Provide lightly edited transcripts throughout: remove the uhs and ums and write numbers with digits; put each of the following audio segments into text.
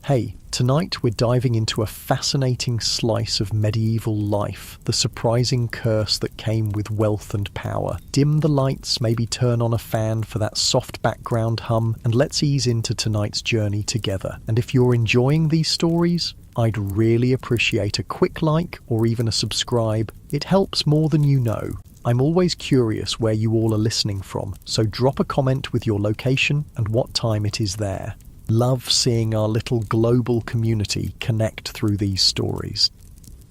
Hey, tonight we're diving into a fascinating slice of medieval life, the surprising curse that came with wealth and power. Dim the lights, maybe turn on a fan for that soft background hum, and let's ease into tonight's journey together. And if you're enjoying these stories, I'd really appreciate a quick like or even a subscribe. It helps more than you know. I'm always curious where you all are listening from, so drop a comment with your location and what time it is there. Love seeing our little global community connect through these stories.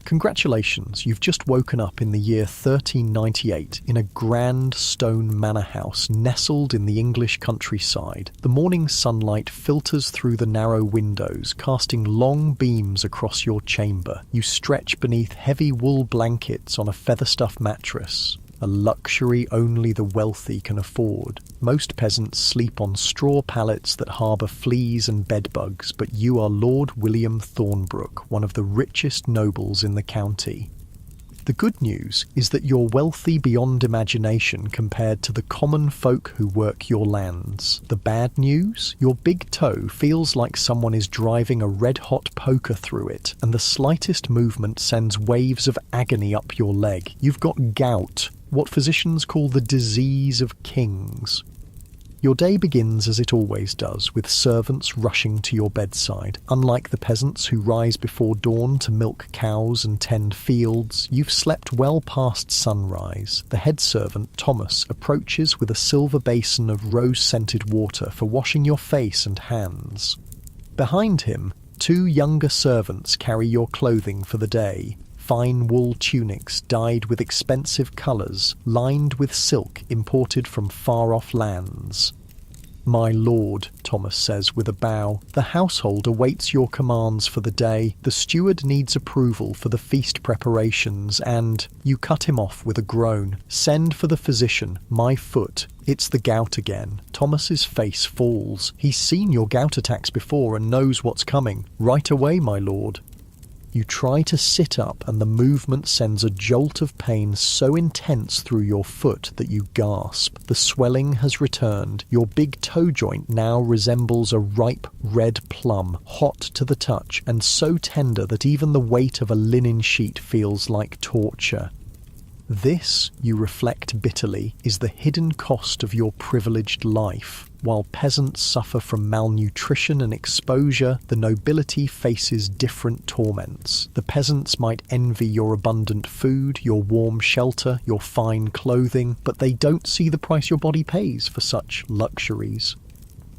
Congratulations, you've just woken up in the year 1398 in a grand stone manor house nestled in the English countryside. The morning sunlight filters through the narrow windows, casting long beams across your chamber. You stretch beneath heavy wool blankets on a feather-stuffed mattress, a luxury only the wealthy can afford. Most peasants sleep on straw pallets that harbour fleas and bedbugs, but you are Lord William Thornbrook, one of the richest nobles in the county. The good news is that you're wealthy beyond imagination compared to the common folk who work your lands. The bad news? Your big toe feels like someone is driving a red-hot poker through it, and the slightest movement sends waves of agony up your leg. You've got gout, what physicians call the disease of kings. Your day begins as it always does, with servants rushing to your bedside. Unlike the peasants who rise before dawn to milk cows and tend fields, you've slept well past sunrise. The head servant, Thomas, approaches with a silver basin of rose-scented water for washing your face and hands. Behind him, two younger servants carry your clothing for the day. Fine wool tunics dyed with expensive colours, lined with silk imported from far-off lands. "My lord," Thomas says with a bow, "the household awaits your commands for the day. The steward needs approval for the feast preparations and—" You cut him off with a groan. "Send for the physician. My foot. It's the gout again." Thomas's face falls. He's seen your gout attacks before and knows what's coming. "Right away, my lord." You try to sit up and the movement sends a jolt of pain so intense through your foot that you gasp. The swelling has returned. Your big toe joint now resembles a ripe red plum, hot to the touch and so tender that even the weight of a linen sheet feels like torture. This, you reflect bitterly, is the hidden cost of your privileged life. While peasants suffer from malnutrition and exposure, the nobility faces different torments. The peasants might envy your abundant food, your warm shelter, your fine clothing, but they don't see the price your body pays for such luxuries.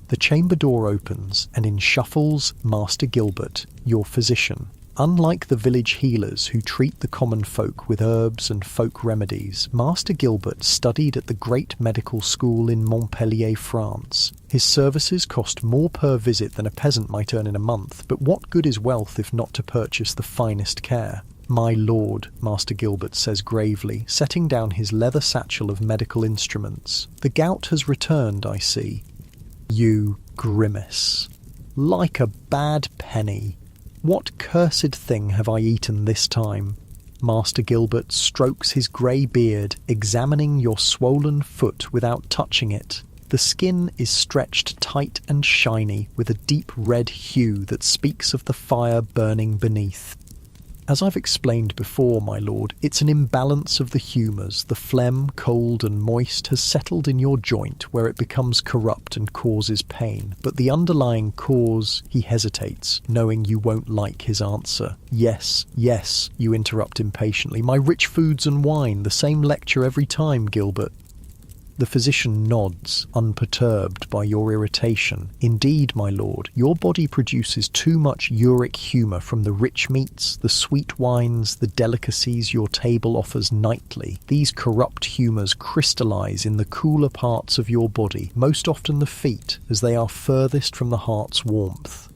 The chamber door opens, and in shuffles Master Gilbert, your physician. Unlike the village healers who treat the common folk with herbs and folk remedies, Master Gilbert studied at the great medical school in Montpellier, France. His services cost more per visit than a peasant might earn in a month, but what good is wealth if not to purchase the finest care? "My lord," Master Gilbert says gravely, setting down his leather satchel of medical instruments. "The gout has returned, I see." You grimace. "Like a bad penny. What cursed thing have I eaten this time?" Master Gilbert strokes his grey beard, examining your swollen foot without touching it. The skin is stretched tight and shiny, with a deep red hue that speaks of the fire burning beneath. "As I've explained before, my lord, it's an imbalance of the humours. The phlegm, cold and moist, has settled in your joint where it becomes corrupt and causes pain. But the underlying cause—" He hesitates, knowing you won't like his answer. Yes, you interrupt impatiently. "My rich foods and wine, the same lecture every time, Gilbert." The physician nods, unperturbed by your irritation. "Indeed, my lord, your body produces too much uric humour from the rich meats, the sweet wines, the delicacies your table offers nightly. These corrupt humours crystallise in the cooler parts of your body, most often the feet, as they are furthest from the heart's warmth."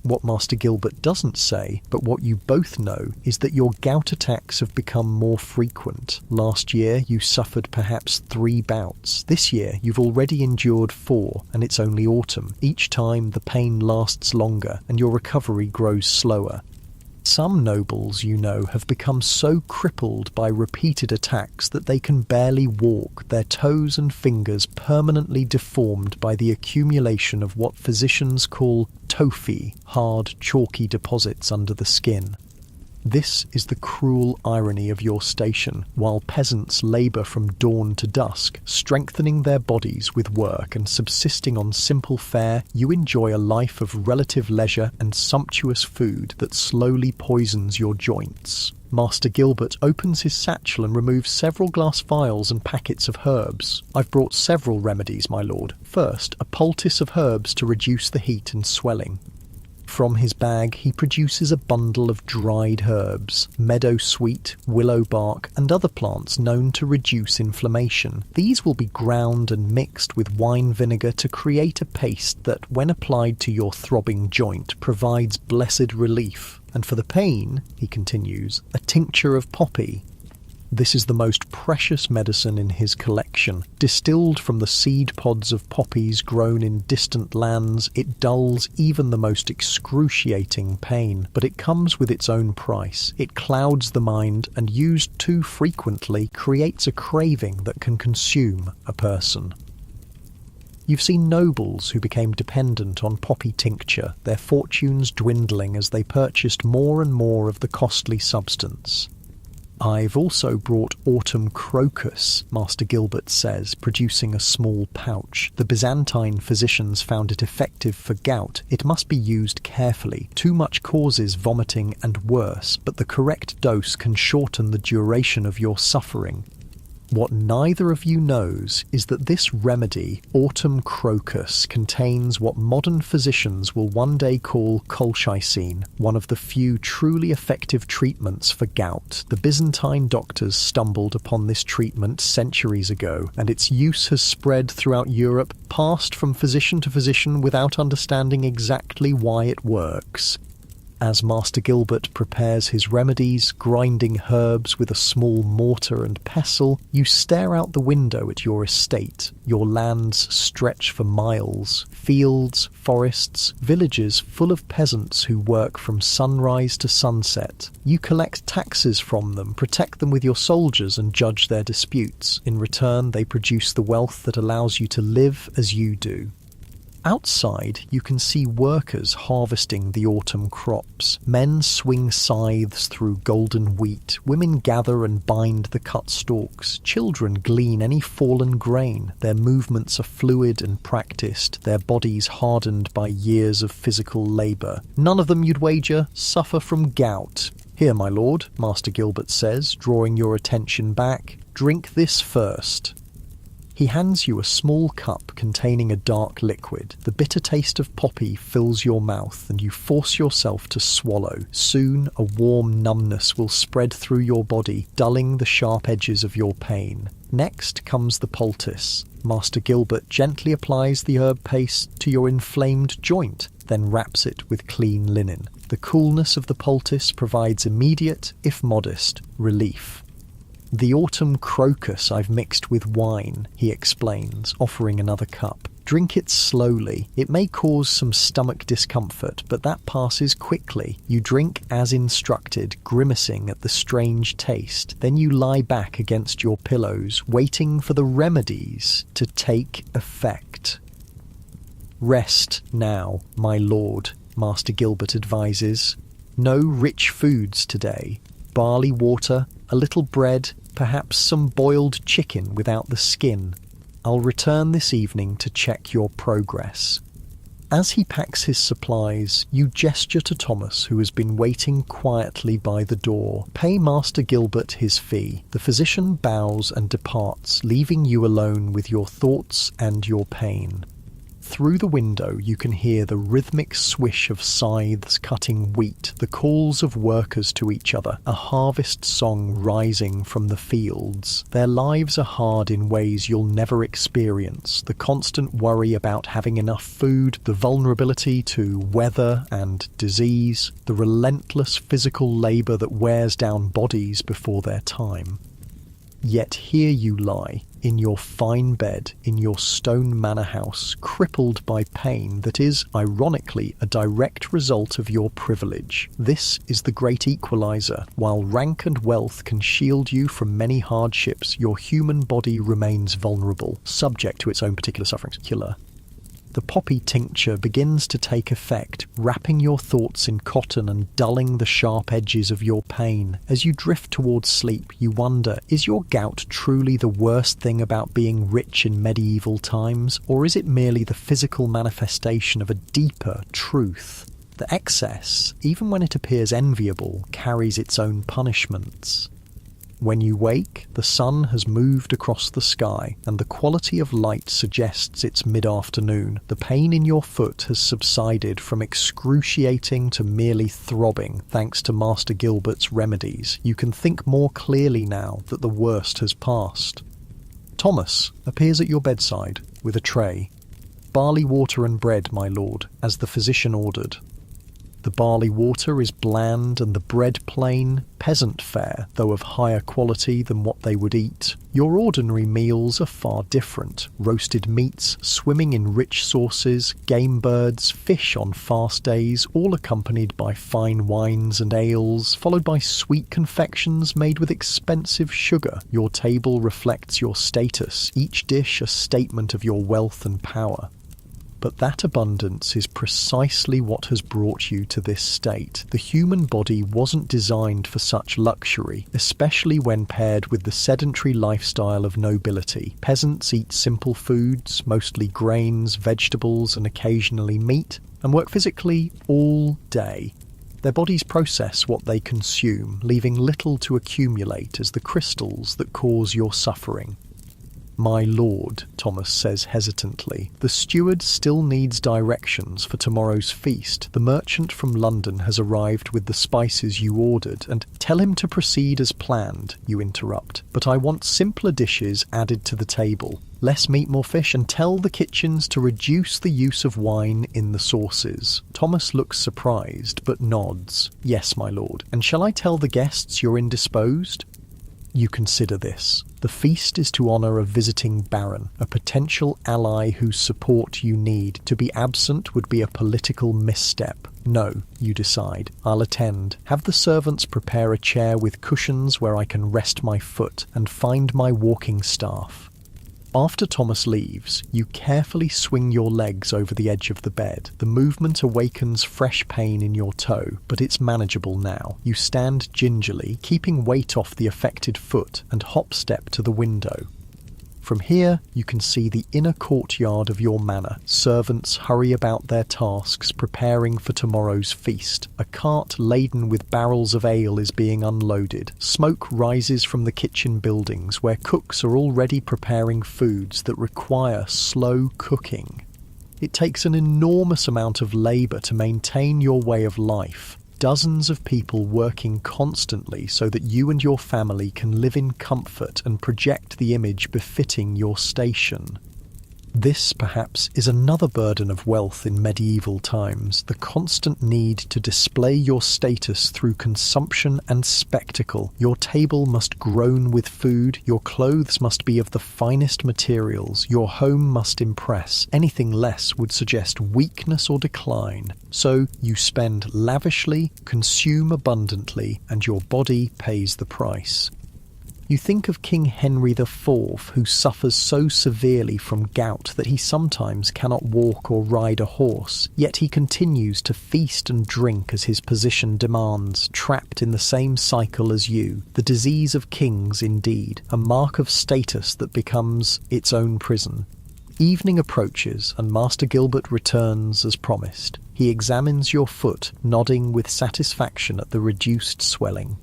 What Master Gilbert doesn't say, but what you both know, is that your gout attacks have become more frequent. Last year you suffered perhaps 3 bouts. This year you've already endured 4, and it's only autumn. Each time the pain lasts longer and your recovery grows slower. Some nobles, you know, have become so crippled by repeated attacks that they can barely walk, their toes and fingers permanently deformed by the accumulation of what physicians call tophi, hard, chalky deposits under the skin. This is the cruel irony of your station. While peasants labour from dawn to dusk, strengthening their bodies with work and subsisting on simple fare, you enjoy a life of relative leisure and sumptuous food that slowly poisons your joints. Master Gilbert opens his satchel and removes several glass vials and packets of herbs. I've brought several remedies, my lord. First, a poultice of herbs to reduce the heat and swelling. From his bag, he produces a bundle of dried herbs, meadow sweet, willow bark, and other plants known to reduce inflammation. These will be ground and mixed with wine vinegar to create a paste that, when applied to your throbbing joint, provides blessed relief. And for the pain, he continues, a tincture of poppy. This is the most precious medicine in his collection. Distilled from the seed pods of poppies grown in distant lands, it dulls even the most excruciating pain, but it comes with its own price. It clouds the mind and, used too frequently, creates a craving that can consume a person. You've seen nobles who became dependent on poppy tincture, their fortunes dwindling as they purchased more and more of the costly substance. I've also brought autumn crocus, Master Gilbert says, producing a small pouch. The Byzantine physicians found it effective for gout. It must be used carefully. Too much causes vomiting and worse, but the correct dose can shorten the duration of your suffering. What neither of you knows is that this remedy, autumn crocus, contains what modern physicians will one day call colchicine, one of the few truly effective treatments for gout. The Byzantine doctors stumbled upon this treatment centuries ago, and its use has spread throughout Europe, passed from physician to physician without understanding exactly why it works. As Master Gilbert prepares his remedies, grinding herbs with a small mortar and pestle, you stare out the window at your estate. Your lands stretch for miles. Fields, forests, villages full of peasants who work from sunrise to sunset. You collect taxes from them, protect them with your soldiers, and judge their disputes. In return, they produce the wealth that allows you to live as you do. Outside, you can see workers harvesting the autumn crops. Men swing scythes through golden wheat. Women gather and bind the cut stalks. Children glean any fallen grain. Their movements are fluid and practiced, their bodies hardened by years of physical labour. None of them, you'd wager, suffer from gout. Here, my lord, Master Gilbert says, drawing your attention back. Drink this first. He hands you a small cup containing a dark liquid. The bitter taste of poppy fills your mouth and you force yourself to swallow. Soon a warm numbness will spread through your body, dulling the sharp edges of your pain. Next comes the poultice. Master Gilbert gently applies the herb paste to your inflamed joint, then wraps it with clean linen. The coolness of the poultice provides immediate, if modest, relief. The autumn crocus I've mixed with wine, he explains, offering another cup. Drink it slowly. It may cause some stomach discomfort, but that passes quickly. You drink as instructed, grimacing at the strange taste. Then you lie back against your pillows, waiting for the remedies to take effect. Rest now, my lord, Master Gilbert advises. No rich foods today. Barley water, a little bread, perhaps some boiled chicken without the skin. I'll return this evening to check your progress. As he packs his supplies, you gesture to Thomas, who has been waiting quietly by the door. Pay Master Gilbert his fee. The physician bows and departs, leaving you alone with your thoughts and your pain. Through the window you can hear the rhythmic swish of scythes cutting wheat, the calls of workers to each other, a harvest song rising from the fields. Their lives are hard in ways you'll never experience. The constant worry about having enough food, the vulnerability to weather and disease, the relentless physical labour that wears down bodies before their time. Yet here you lie, in your fine bed in your stone manor house, crippled by pain that is, ironically, a direct result of your privilege. This is the great equalizer. While rank and wealth can shield you from many hardships, your human body remains vulnerable, subject to its own particular sufferings. Killer. The poppy tincture begins to take effect, wrapping your thoughts in cotton and dulling the sharp edges of your pain. As you drift towards sleep, you wonder, is your gout truly the worst thing about being rich in medieval times, or is it merely the physical manifestation of a deeper truth? The excess, even when it appears enviable, carries its own punishments. When you wake, the sun has moved across the sky, and the quality of light suggests it's mid-afternoon. The pain in your foot has subsided from excruciating to merely throbbing, thanks to Master Gilbert's remedies. You can think more clearly now that the worst has passed. Thomas appears at your bedside with a tray. "Barley water and bread, my lord," as the physician ordered. The barley water is bland and the bread plain, peasant fare, though of higher quality than what they would eat. Your ordinary meals are far different. Roasted meats, swimming in rich sauces, game birds, fish on fast days, all accompanied by fine wines and ales, followed by sweet confections made with expensive sugar. Your table reflects your status, each dish a statement of your wealth and power. But that abundance is precisely what has brought you to this state. The human body wasn't designed for such luxury, especially when paired with the sedentary lifestyle of nobility. Peasants eat simple foods, mostly grains, vegetables, and occasionally meat, and work physically all day. Their bodies process what they consume, leaving little to accumulate as the crystals that cause your suffering. "My lord," Thomas says hesitantly, "the steward still needs directions for tomorrow's feast. The merchant from London has arrived with the spices you ordered, and—" "Tell him to proceed as planned," you interrupt. "But I want simpler dishes added to the table. Less meat, more fish, and tell the kitchens to reduce the use of wine in the sauces." Thomas looks surprised, but nods. "Yes, my lord. And shall I tell the guests you're indisposed?" You consider this. The feast is to honour a visiting baron, a potential ally whose support you need. To be absent would be a political misstep. "No," you decide. "I'll attend. Have the servants prepare a chair with cushions where I can rest my foot, and find my walking staff." After Thomas leaves, you carefully swing your legs over the edge of the bed. The movement awakens fresh pain in your toe, but it's manageable now. You stand gingerly, keeping weight off the affected foot, and hop step to the window. From here, you can see the inner courtyard of your manor. Servants hurry about their tasks, preparing for tomorrow's feast. A cart laden with barrels of ale is being unloaded. Smoke rises from the kitchen buildings, where cooks are already preparing foods that require slow cooking. It takes an enormous amount of labour to maintain your way of life. Dozens of people working constantly so that you and your family can live in comfort and project the image befitting your station. This, perhaps, is another burden of wealth in medieval times, the constant need to display your status through consumption and spectacle. Your table must groan with food, your clothes must be of the finest materials, your home must impress. Anything less would suggest weakness or decline. So you spend lavishly, consume abundantly, and your body pays the price. You think of King Henry IV, who suffers so severely from gout that he sometimes cannot walk or ride a horse, yet he continues to feast and drink as his position demands, trapped in the same cycle as you. The disease of kings, indeed, a mark of status that becomes its own prison. Evening approaches, and Master Gilbert returns as promised. He examines your foot, nodding with satisfaction at the reduced swelling.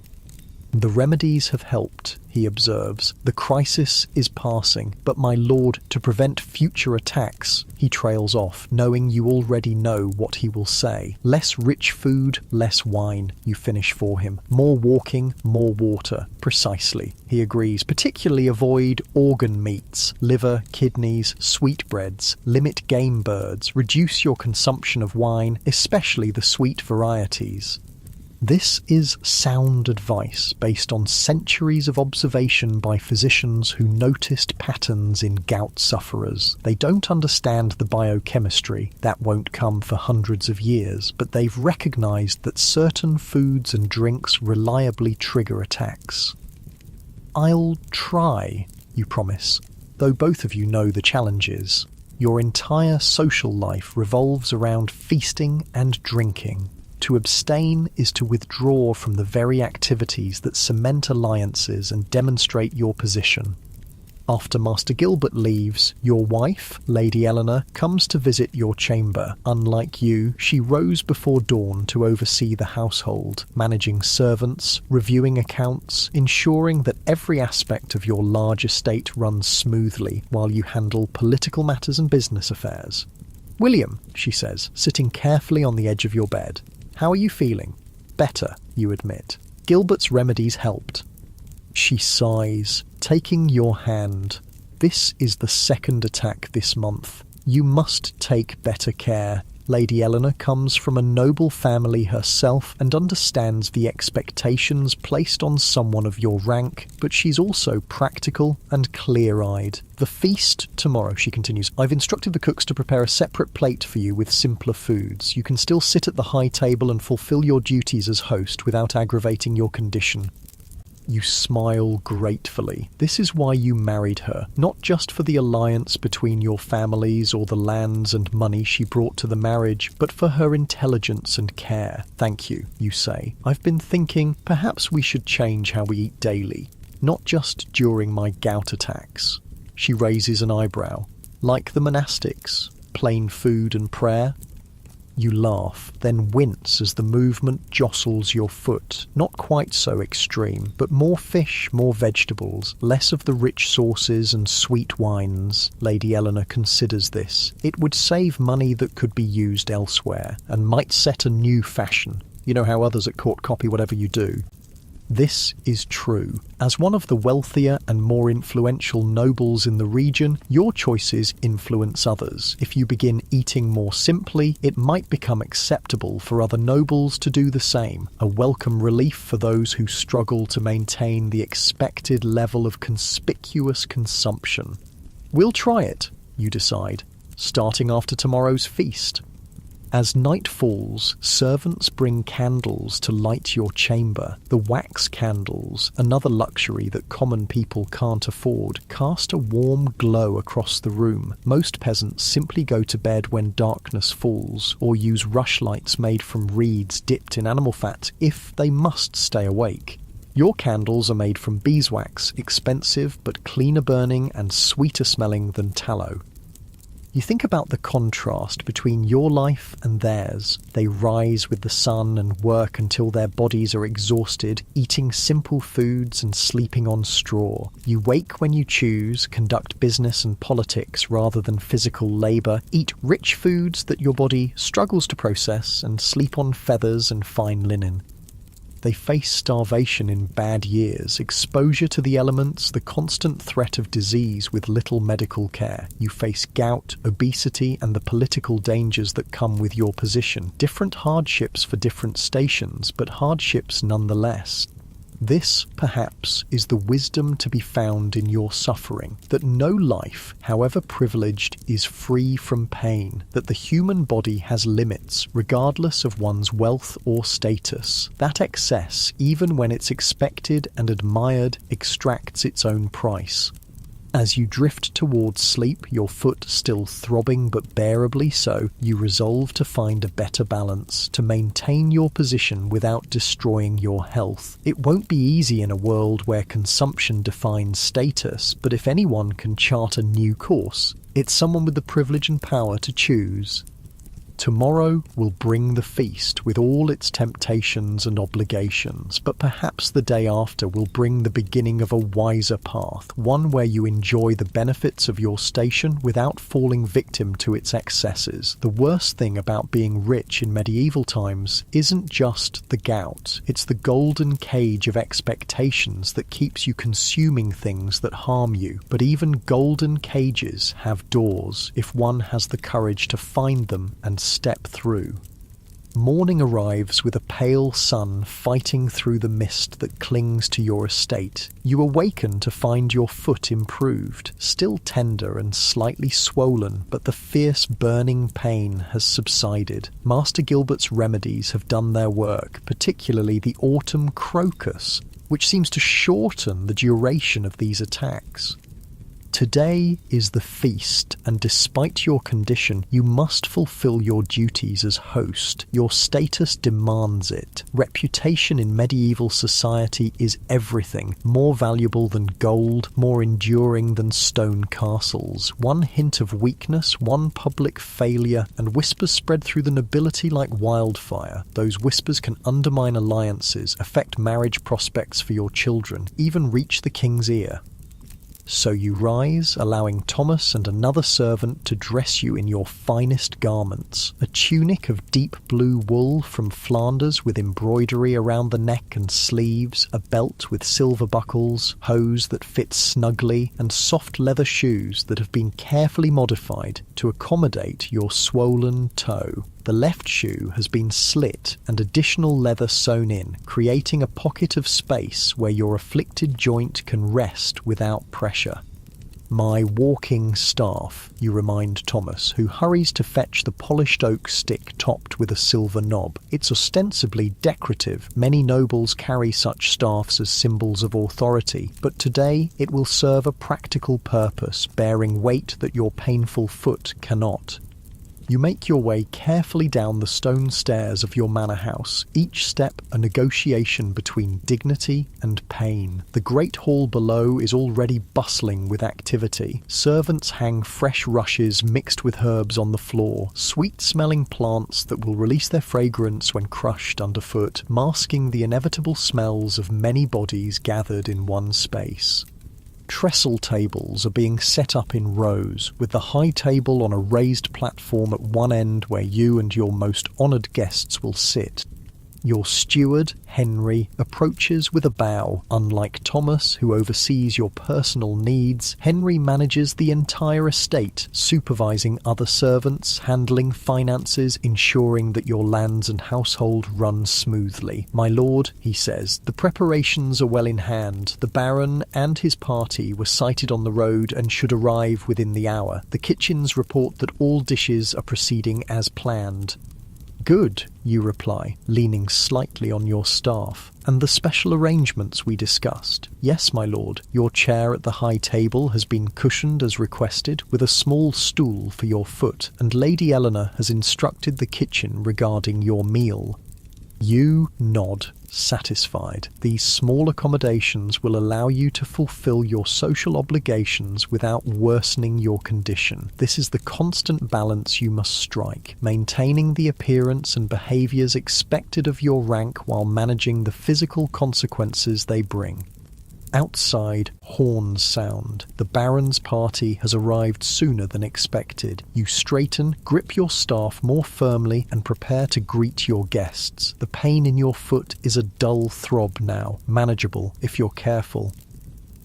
"The remedies have helped," he observes. "The crisis is passing. But my lord, to prevent future attacks—" He trails off, knowing you already know what he will say. "Less rich food, less wine," you finish for him. "More walking, more water." "Precisely," he agrees. "Particularly avoid organ meats, liver, kidneys, sweetbreads. Limit game birds. Reduce your consumption of wine, especially the sweet varieties." This is sound advice based on centuries of observation by physicians who noticed patterns in gout sufferers. They don't understand the biochemistry, that won't come for hundreds of years, but they've recognized that certain foods and drinks reliably trigger attacks. "I'll try," you promise, though both of you know the challenges. Your entire social life revolves around feasting and drinking. To abstain is to withdraw from the very activities that cement alliances and demonstrate your position. After Master Gilbert leaves, your wife, Lady Eleanor, comes to visit your chamber. Unlike you, she rose before dawn to oversee the household, managing servants, reviewing accounts, ensuring that every aspect of your large estate runs smoothly while you handle political matters and business affairs. "William," she says, sitting carefully on the edge of your bed, "how are you feeling?" "Better," you admit. "Gilbert's remedies helped." She sighs, taking your hand. "This is the second attack this month. You must take better care." Lady Eleanor comes from a noble family herself and understands the expectations placed on someone of your rank, but she's also practical and clear-eyed. "The feast tomorrow," she continues. "I've instructed the cooks to prepare a separate plate for you with simpler foods. You can still sit at the high table and fulfill your duties as host without aggravating your condition." You smile gratefully. This is why you married her, not just for the alliance between your families or the lands and money she brought to the marriage, but for her intelligence and care. "Thank you," you say. "I've been thinking perhaps we should change how we eat daily, not just during my gout attacks." She raises an eyebrow. "Like the monastics, plain food and prayer?" You laugh, then wince as the movement jostles your foot. Not quite so extreme, but more fish, more vegetables, less of the rich sauces and sweet wines. Lady Eleanor considers this. It would save money that could be used elsewhere, and might set a new fashion. You know how others at court copy whatever you do. This is true. As one of the wealthier and more influential nobles in the region, your choices influence others. If you begin eating more simply, it might become acceptable for other nobles to do the same, a welcome relief for those who struggle to maintain the expected level of conspicuous consumption. "We'll try it," you decide, starting after tomorrow's feast. As night falls, servants bring candles to light your chamber. The wax candles, another luxury that common people can't afford, cast a warm glow across the room. Most peasants simply go to bed when darkness falls, or use rushlights made from reeds dipped in animal fat if they must stay awake. Your candles are made from beeswax, expensive but cleaner burning and sweeter smelling than tallow. You think about the contrast between your life and theirs. They rise with the sun and work until their bodies are exhausted, eating simple foods and sleeping on straw. You wake when you choose, conduct business and politics rather than physical labour, eat rich foods that your body struggles to process, and sleep on feathers and fine linen. They face starvation in bad years, exposure to the elements, the constant threat of disease with little medical care. You face gout, obesity, and the political dangers that come with your position. Different hardships for different stations, but hardships nonetheless. This, perhaps, is the wisdom to be found in your suffering, that no life, however privileged, is free from pain, that the human body has limits, regardless of one's wealth or status. That excess, even when it's expected and admired, extracts its own price. As you drift towards sleep, your foot still throbbing but bearably so, you resolve to find a better balance, to maintain your position without destroying your health. It won't be easy in a world where consumption defines status, but if anyone can chart a new course, it's someone with the privilege and power to choose. Tomorrow will bring the feast with all its temptations and obligations, but perhaps the day after will bring the beginning of a wiser path, one where you enjoy the benefits of your station without falling victim to its excesses. The worst thing about being rich in medieval times isn't just the gout, it's the golden cage of expectations that keeps you consuming things that harm you. But even golden cages have doors if one has the courage to find them and step through. Morning arrives with a pale sun fighting through the mist that clings to your estate. You awaken to find your foot improved, still tender and slightly swollen, but the fierce burning pain has subsided. Master Gilbert's remedies have done their work, particularly the autumn crocus, which seems to shorten the duration of these attacks. Today is the feast, and despite your condition, you must fulfill your duties as host. Your status demands it. Reputation in medieval society is everything, more valuable than gold, more enduring than stone castles. One hint of weakness, one public failure, and whispers spread through the nobility like wildfire. Those whispers can undermine alliances, affect marriage prospects for your children, even reach the king's ear. So you rise, allowing Thomas and another servant to dress you in your finest garments. A tunic of deep blue wool from Flanders with embroidery around the neck and sleeves, a belt with silver buckles, hose that fit snugly, and soft leather shoes that have been carefully modified to accommodate your swollen toe. The left shoe has been slit and additional leather sewn in, creating a pocket of space where your afflicted joint can rest without pressure. My walking staff, you remind Thomas, who hurries to fetch the polished oak stick topped with a silver knob. It's ostensibly decorative. Many nobles carry such staffs as symbols of authority, but today it will serve a practical purpose, bearing weight that your painful foot cannot. You make your way carefully down the stone stairs of your manor house, each step a negotiation between dignity and pain. The great hall below is already bustling with activity. Servants hang fresh rushes mixed with herbs on the floor, sweet-smelling plants that will release their fragrance when crushed underfoot, masking the inevitable smells of many bodies gathered in one space. Trestle tables are being set up in rows, with the high table on a raised platform at one end where you and your most honoured guests will sit. Your steward, Henry, approaches with a bow. Unlike Thomas, who oversees your personal needs, Henry manages the entire estate, supervising other servants, handling finances, ensuring that your lands and household run smoothly. My lord, he says, the preparations are well in hand. The Baron and his party were sighted on the road and should arrive within the hour. The kitchens report that all dishes are proceeding as planned. Good, you reply, leaning slightly on your staff. And the special arrangements we discussed? Yes, my lord. Your chair at the high table has been cushioned as requested, with a small stool for your foot, and Lady Eleanor has instructed the kitchen regarding your meal. You nod, satisfied. These small accommodations will allow you to fulfill your social obligations without worsening your condition. This is the constant balance you must strike, maintaining the appearance and behaviours expected of your rank while managing the physical consequences they bring. Outside, horns sound. The Baron's party has arrived sooner than expected. You straighten, grip your staff more firmly, and prepare to greet your guests. The pain in your foot is a dull throb now, manageable if you're careful.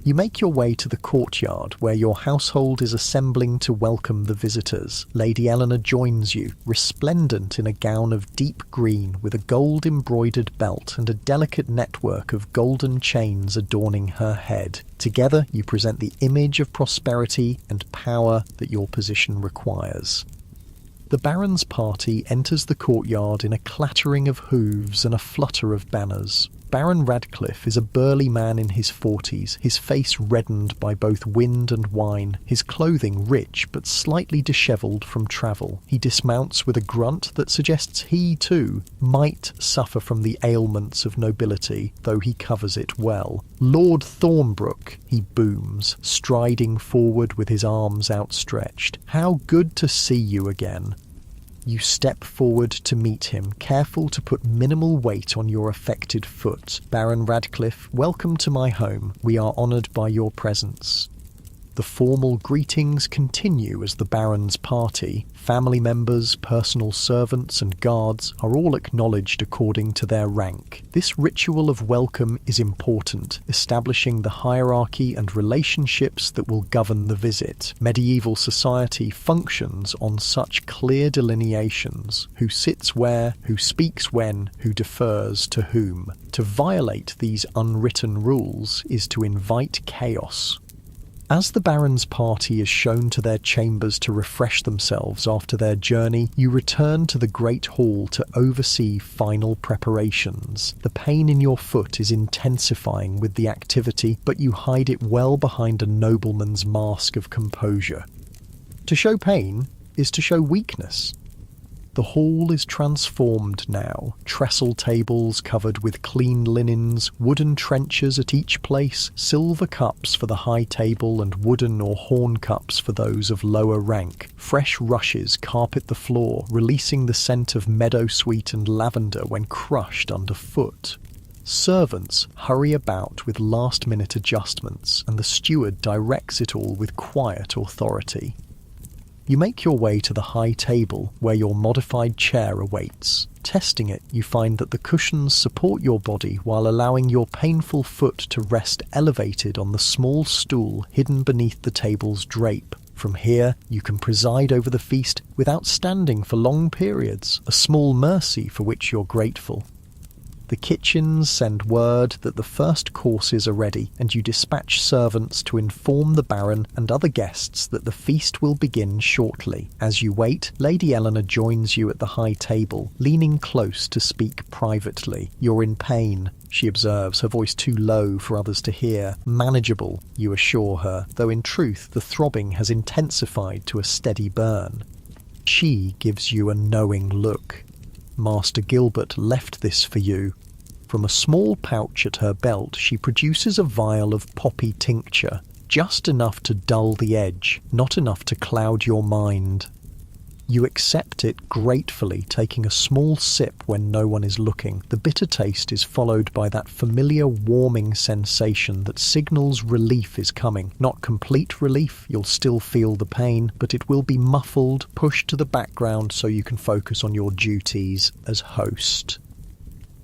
You make your way to the courtyard, where your household is assembling to welcome the visitors. Lady Eleanor joins you, resplendent in a gown of deep green, with a gold-embroidered belt and a delicate network of golden chains adorning her head. Together, you present the image of prosperity and power that your position requires. The Baron's party enters the courtyard in a clattering of hooves and a flutter of banners. Baron Radcliffe is a burly man in his 40s, his face reddened by both wind and wine, his clothing rich but slightly dishevelled from travel. He dismounts with a grunt that suggests he, too, might suffer from the ailments of nobility, though he covers it well. Lord Thornbrook, he booms, striding forward with his arms outstretched. How good to see you again. You step forward to meet him, careful to put minimal weight on your affected foot. Baron Radcliffe, welcome to my home. We are honoured by your presence. The formal greetings continue as the Baron's party, family members, personal servants and guards are all acknowledged according to their rank. This ritual of welcome is important, establishing the hierarchy and relationships that will govern the visit. Medieval society functions on such clear delineations: who sits where, who speaks when, who defers to whom. To violate these unwritten rules is to invite chaos. As the Baron's party is shown to their chambers to refresh themselves after their journey, you return to the Great Hall to oversee final preparations. The pain in your foot is intensifying with the activity, but you hide it well behind a nobleman's mask of composure. To show pain is to show weakness. The hall is transformed now. Trestle tables covered with clean linens, wooden trenchers at each place, silver cups for the high table and wooden or horn cups for those of lower rank. Fresh rushes carpet the floor, releasing the scent of meadowsweet and lavender when crushed underfoot. Servants hurry about with last-minute adjustments, and the steward directs it all with quiet authority. You make your way to the high table where your modified chair awaits. Testing it, you find that the cushions support your body while allowing your painful foot to rest elevated on the small stool hidden beneath the table's drape. From here, you can preside over the feast without standing for long periods, a small mercy for which you're grateful. The kitchens send word that the first courses are ready, and you dispatch servants to inform the Baron and other guests that the feast will begin shortly. As you wait, Lady Eleanor joins you at the high table, leaning close to speak privately. "You're in pain," she observes, her voice too low for others to hear. "Manageable," you assure her, though in truth the throbbing has intensified to a steady burn. She gives you a knowing look. "Master Gilbert left this for you." From a small pouch at her belt, she produces a vial of poppy tincture, just enough to dull the edge, not enough to cloud your mind. You accept it gratefully, taking a small sip when no one is looking. The bitter taste is followed by that familiar warming sensation that signals relief is coming. Not complete relief, you'll still feel the pain, but it will be muffled, pushed to the background so you can focus on your duties as host.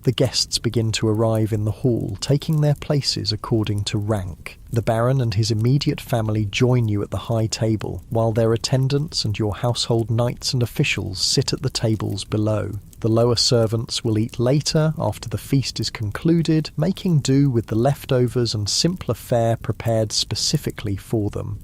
The guests begin to arrive in the hall, taking their places according to rank. The Baron and his immediate family join you at the high table, while their attendants and your household knights and officials sit at the tables below. The lower servants will eat later, after the feast is concluded, making do with the leftovers and simpler fare prepared specifically for them.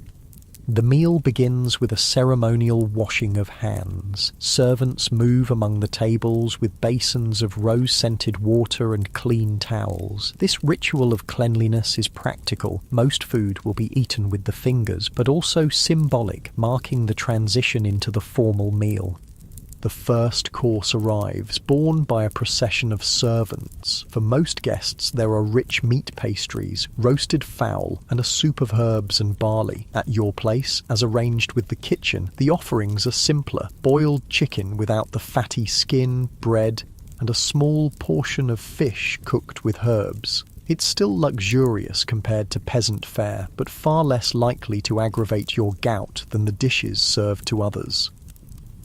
The meal begins with a ceremonial washing of hands. Servants move among the tables with basins of rose-scented water and clean towels. This ritual of cleanliness is practical. Most food will be eaten with the fingers, but also symbolic, marking the transition into the formal meal. The first course arrives, borne by a procession of servants. For most guests, there are rich meat pastries, roasted fowl, and a soup of herbs and barley. At your place, as arranged with the kitchen, the offerings are simpler: boiled chicken without the fatty skin, bread, and a small portion of fish cooked with herbs. It's still luxurious compared to peasant fare, but far less likely to aggravate your gout than the dishes served to others.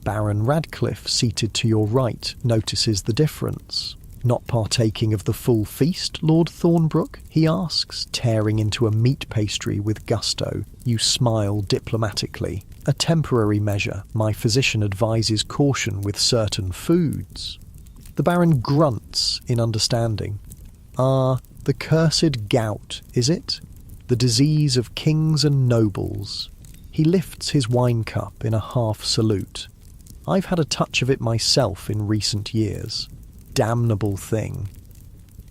Baron Radcliffe, seated to your right, notices the difference. "Not partaking of the full feast, Lord Thornbrook?" he asks, tearing into a meat pastry with gusto. You smile diplomatically. "A temporary measure. My physician advises caution with certain foods." The Baron grunts in understanding. "Ah, the cursed gout, is it? The disease of kings and nobles." He lifts his wine cup in a half salute. "I've had a touch of it myself in recent years. Damnable thing."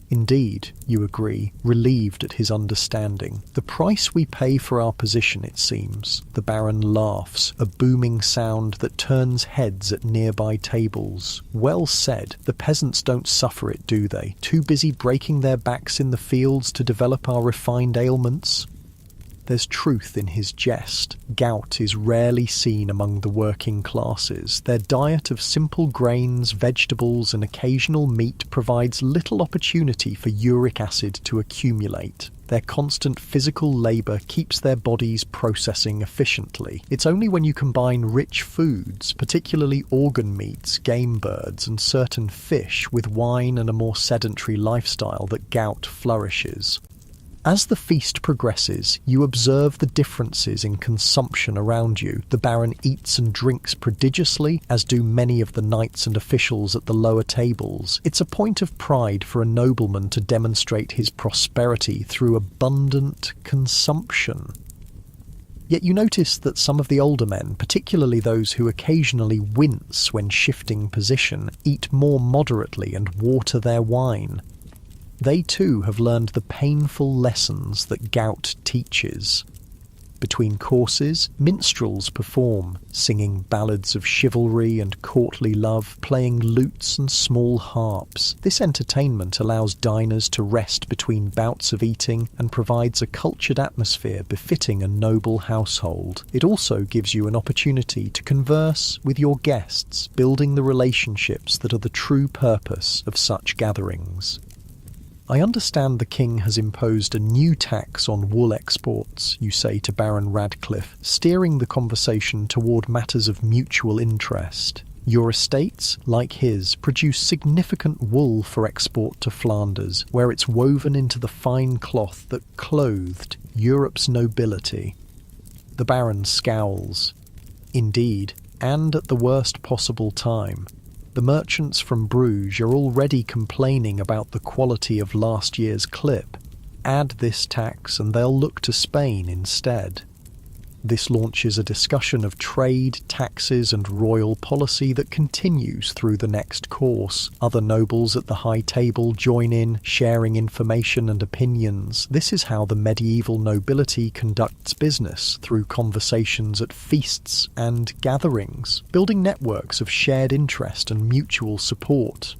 "Indeed," you agree, relieved at his understanding. "The price we pay for our position, it seems." The Baron laughs, a booming sound that turns heads at nearby tables. "Well said. The peasants don't suffer it, do they? Too busy breaking their backs in the fields to develop our refined ailments?" There's truth in his jest. Gout is rarely seen among the working classes. Their diet of simple grains, vegetables, and occasional meat provides little opportunity for uric acid to accumulate. Their constant physical labor keeps their bodies processing efficiently. It's only when you combine rich foods, particularly organ meats, game birds, and certain fish, with wine and a more sedentary lifestyle that gout flourishes. As the feast progresses, you observe the differences in consumption around you. The Baron eats and drinks prodigiously, as do many of the knights and officials at the lower tables. It's a point of pride for a nobleman to demonstrate his prosperity through abundant consumption. Yet you notice that some of the older men, particularly those who occasionally wince when shifting position, eat more moderately and water their wine. They too have learned the painful lessons that gout teaches. Between courses, minstrels perform, singing ballads of chivalry and courtly love, playing lutes and small harps. This entertainment allows diners to rest between bouts of eating and provides a cultured atmosphere befitting a noble household. It also gives you an opportunity to converse with your guests, building the relationships that are the true purpose of such gatherings. I understand the king has imposed a new tax on wool exports, you say to Baron Radcliffe, steering the conversation toward matters of mutual interest. Your estates, like his, produce significant wool for export to Flanders, where it's woven into the fine cloth that clothed Europe's nobility. The Baron scowls. Indeed, and at the worst possible time. The merchants from Bruges are already complaining about the quality of last year's clip. Add this tax and they'll look to Spain instead. This launches a discussion of trade, taxes and royal policy that continues through the next course. Other nobles at the high table join in, sharing information and opinions. This is how the medieval nobility conducts business, through conversations at feasts and gatherings, building networks of shared interest and mutual support.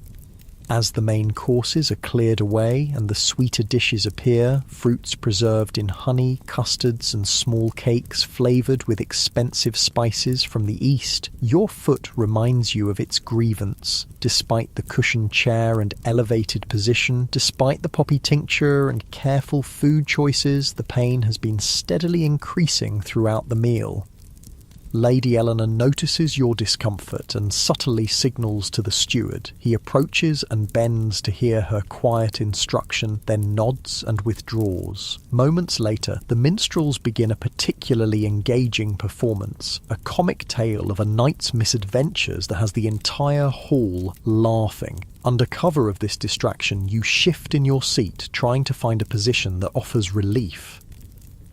As the main courses are cleared away and the sweeter dishes appear, fruits preserved in honey, custards and small cakes flavoured with expensive spices from the east, your foot reminds you of its grievance. Despite the cushioned chair and elevated position, despite the poppy tincture and careful food choices, the pain has been steadily increasing throughout the meal. Lady Eleanor notices your discomfort and subtly signals to the steward. He approaches and bends to hear her quiet instruction, then nods and withdraws. Moments later, the minstrels begin a particularly engaging performance, a comic tale of a knight's misadventures that has the entire hall laughing. Under cover of this distraction, you shift in your seat, trying to find a position that offers relief.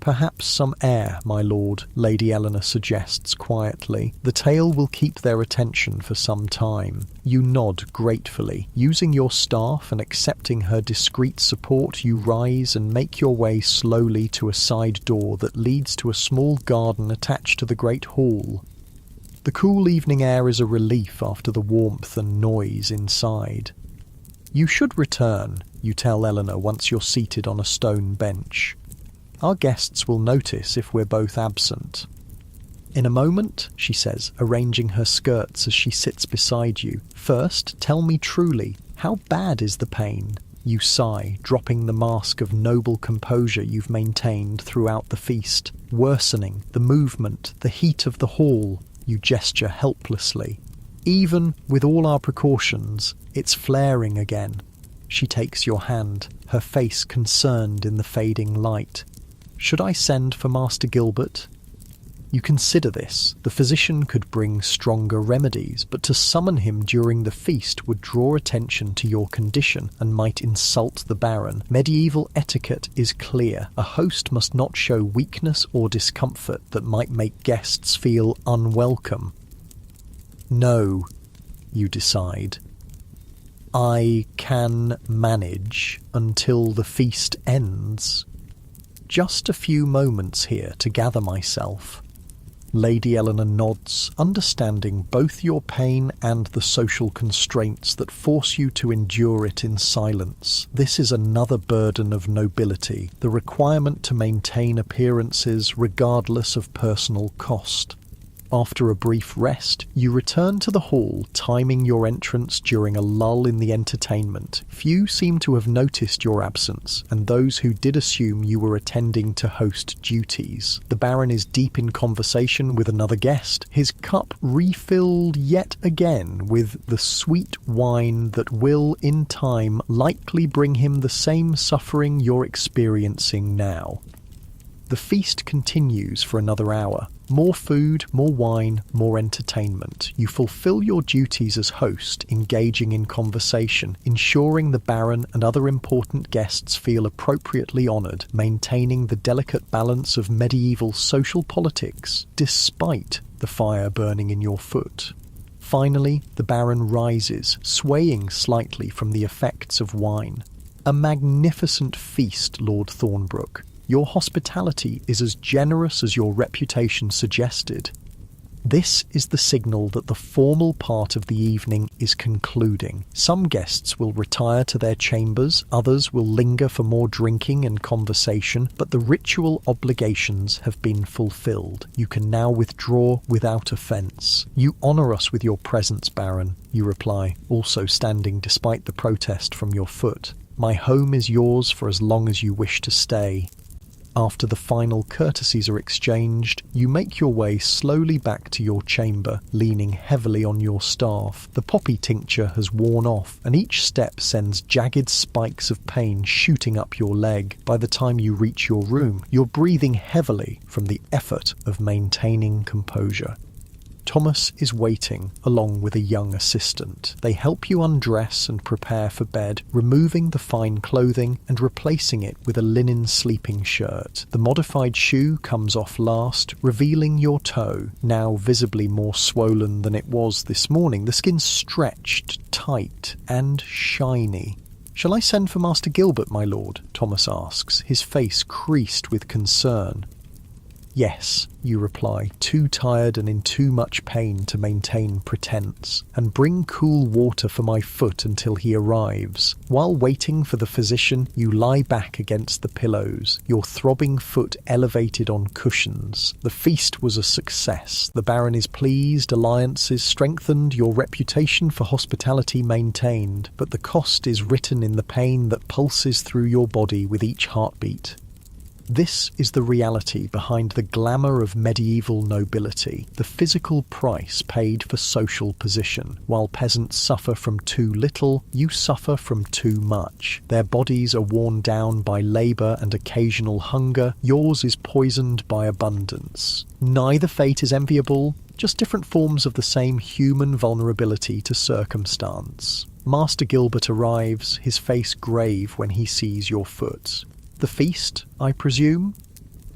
Perhaps some air, my lord, Lady Eleanor suggests quietly. The tale will keep their attention for some time. You nod gratefully. Using your staff and accepting her discreet support, you rise and make your way slowly to a side door that leads to a small garden attached to the great hall. The cool evening air is a relief after the warmth and noise inside. You should return, you tell Eleanor once you're seated on a stone bench. Our guests will notice if we're both absent. In a moment, she says, arranging her skirts as she sits beside you. First, tell me truly, how bad is the pain? You sigh, dropping the mask of noble composure you've maintained throughout the feast. Worsening, the movement, the heat of the hall. You gesture helplessly. Even with all our precautions, it's flaring again. She takes your hand, her face concerned in the fading light. Should I send for Master Gilbert? You consider this. The physician could bring stronger remedies, but to summon him during the feast would draw attention to your condition and might insult the Baron. Medieval etiquette is clear. A host must not show weakness or discomfort that might make guests feel unwelcome. No, you decide. I can manage until the feast ends. Just a few moments here to gather myself. Lady Eleanor nods, understanding both your pain and the social constraints that force you to endure it in silence. This is another burden of nobility, the requirement to maintain appearances regardless of personal cost. After a brief rest, you return to the hall, timing your entrance during a lull in the entertainment. Few seem to have noticed your absence, and those who did assume you were attending to host duties. The Baron is deep in conversation with another guest, his cup refilled yet again with the sweet wine that will, in time, likely bring him the same suffering you're experiencing now. The feast continues for another hour. More food, more wine, more entertainment. You fulfill your duties as host, engaging in conversation, ensuring the Baron and other important guests feel appropriately honoured, maintaining the delicate balance of medieval social politics, despite the fire burning in your foot. Finally, the Baron rises, swaying slightly from the effects of wine. A magnificent feast, Lord Thornbrook. Your hospitality is as generous as your reputation suggested. This is the signal that the formal part of the evening is concluding. Some guests will retire to their chambers, others will linger for more drinking and conversation, but the ritual obligations have been fulfilled. You can now withdraw without offence. You honour us with your presence, Baron, you reply, also standing despite the protest from your foot. My home is yours for as long as you wish to stay. After the final courtesies are exchanged, you make your way slowly back to your chamber, leaning heavily on your staff. The poppy tincture has worn off, and each step sends jagged spikes of pain shooting up your leg. By the time you reach your room, you're breathing heavily from the effort of maintaining composure. Thomas is waiting, along with a young assistant. They help you undress and prepare for bed, removing the fine clothing and replacing it with a linen sleeping shirt. The modified shoe comes off last, revealing your toe, now visibly more swollen than it was this morning, the skin stretched, tight, and shiny. "Shall I send for Master Gilbert, my lord?" Thomas asks, his face creased with concern. "Yes," you reply, too tired and in too much pain to maintain pretense, "and bring cool water for my foot until he arrives." While waiting for the physician, you lie back against the pillows, your throbbing foot elevated on cushions. The feast was a success. The Baron is pleased, alliances strengthened, your reputation for hospitality maintained, but the cost is written in the pain that pulses through your body with each heartbeat. This is the reality behind the glamour of medieval nobility, the physical price paid for social position. While peasants suffer from too little, you suffer from too much. Their bodies are worn down by labour and occasional hunger, yours is poisoned by abundance. Neither fate is enviable, just different forms of the same human vulnerability to circumstance. Master Gilbert arrives, his face grave when he sees your foot. "The feast, I presume?"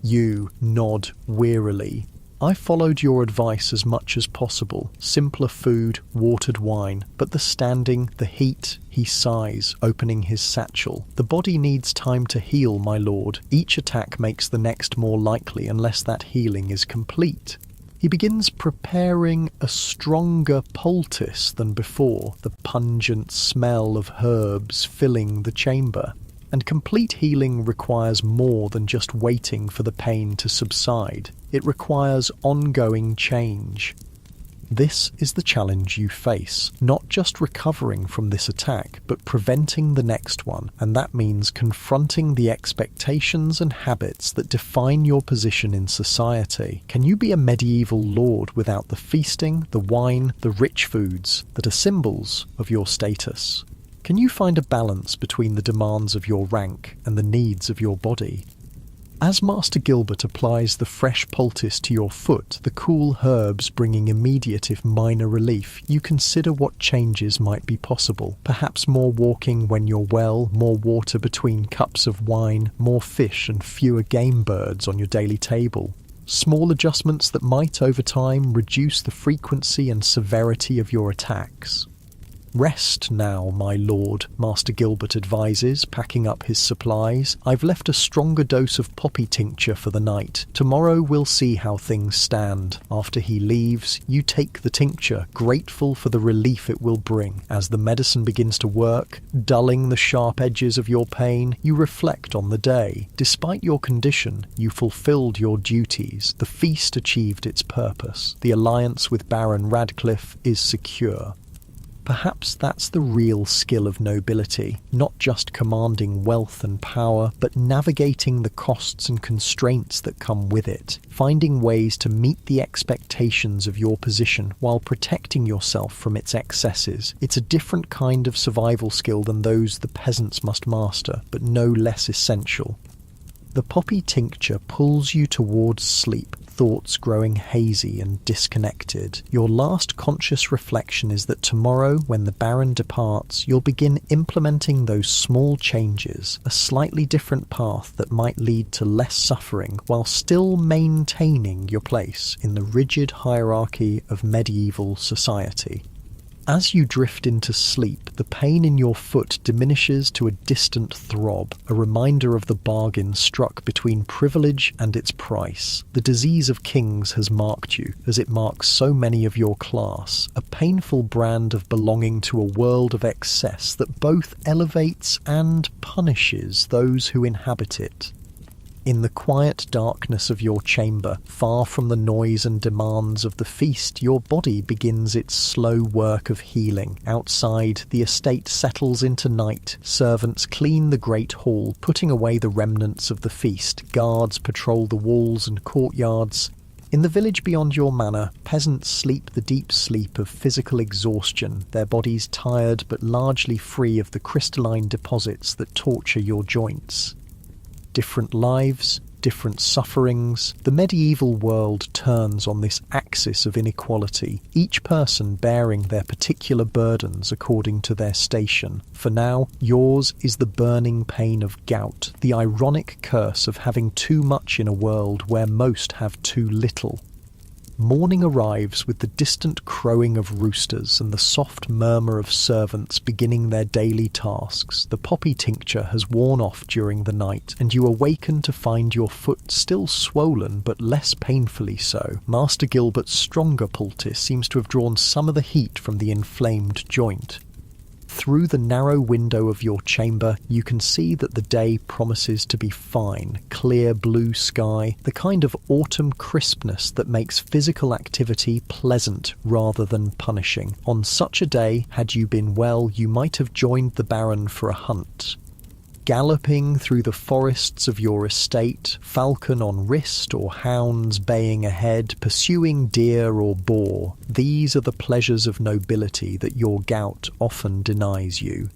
You nod wearily. "I followed your advice as much as possible. Simpler food, watered wine. But the standing, the heat," he sighs, opening his satchel. "The body needs time to heal, my lord. Each attack makes the next more likely unless that healing is complete." He begins preparing a stronger poultice than before, the pungent smell of herbs filling the chamber. And complete healing requires more than just waiting for the pain to subside. It requires ongoing change. This is the challenge you face, not just recovering from this attack, but preventing the next one, and that means confronting the expectations and habits that define your position in society. Can you be a medieval lord without the feasting, the wine, the rich foods that are symbols of your status? Can you find a balance between the demands of your rank and the needs of your body? As Master Gilbert applies the fresh poultice to your foot, the cool herbs bringing immediate if minor relief, you consider what changes might be possible. Perhaps more walking when you're well, more water between cups of wine, more fish and fewer game birds on your daily table. Small adjustments that might, over time, reduce the frequency and severity of your attacks. "Rest now, my lord," Master Gilbert advises, packing up his supplies. "I've left a stronger dose of poppy tincture for the night. Tomorrow we'll see how things stand." After he leaves, you take the tincture, grateful for the relief it will bring. As the medicine begins to work, dulling the sharp edges of your pain, you reflect on the day. Despite your condition, you fulfilled your duties. The feast achieved its purpose. The alliance with Baron Radcliffe is secure. Perhaps that's the real skill of nobility, not just commanding wealth and power, but navigating the costs and constraints that come with it, finding ways to meet the expectations of your position while protecting yourself from its excesses. It's a different kind of survival skill than those the peasants must master, but no less essential. The poppy tincture pulls you towards sleep, thoughts growing hazy and disconnected. Your last conscious reflection is that tomorrow, when the Baron departs, you'll begin implementing those small changes, a slightly different path that might lead to less suffering while still maintaining your place in the rigid hierarchy of medieval society. As you drift into sleep, the pain in your foot diminishes to a distant throb, a reminder of the bargain struck between privilege and its price. The disease of kings has marked you, as it marks so many of your class, a painful brand of belonging to a world of excess that both elevates and punishes those who inhabit it. In the quiet darkness of your chamber, far from the noise and demands of the feast, your body begins its slow work of healing. Outside, the estate settles into night. Servants clean the great hall, putting away the remnants of the feast. Guards patrol the walls and courtyards. In the village beyond your manor, peasants sleep the deep sleep of physical exhaustion, their bodies tired but largely free of the crystalline deposits that torture your joints. Different lives, different sufferings. The medieval world turns on this axis of inequality, each person bearing their particular burdens according to their station. For now, yours is the burning pain of gout, the ironic curse of having too much in a world where most have too little. Morning arrives with the distant crowing of roosters and the soft murmur of servants beginning their daily tasks. The poppy tincture has worn off during the night, and you awaken to find your foot still swollen but less painfully so. Master Gilbert's stronger poultice seems to have drawn some of the heat from the inflamed joint. Through the narrow window of your chamber, you can see that the day promises to be fine, clear blue sky, the kind of autumn crispness that makes physical activity pleasant rather than punishing. On such a day, had you been well, you might have joined the Baron for a hunt. Galloping through the forests of your estate, falcon on wrist or hounds baying ahead, pursuing deer or boar, these are the pleasures of nobility that your gout often denies you.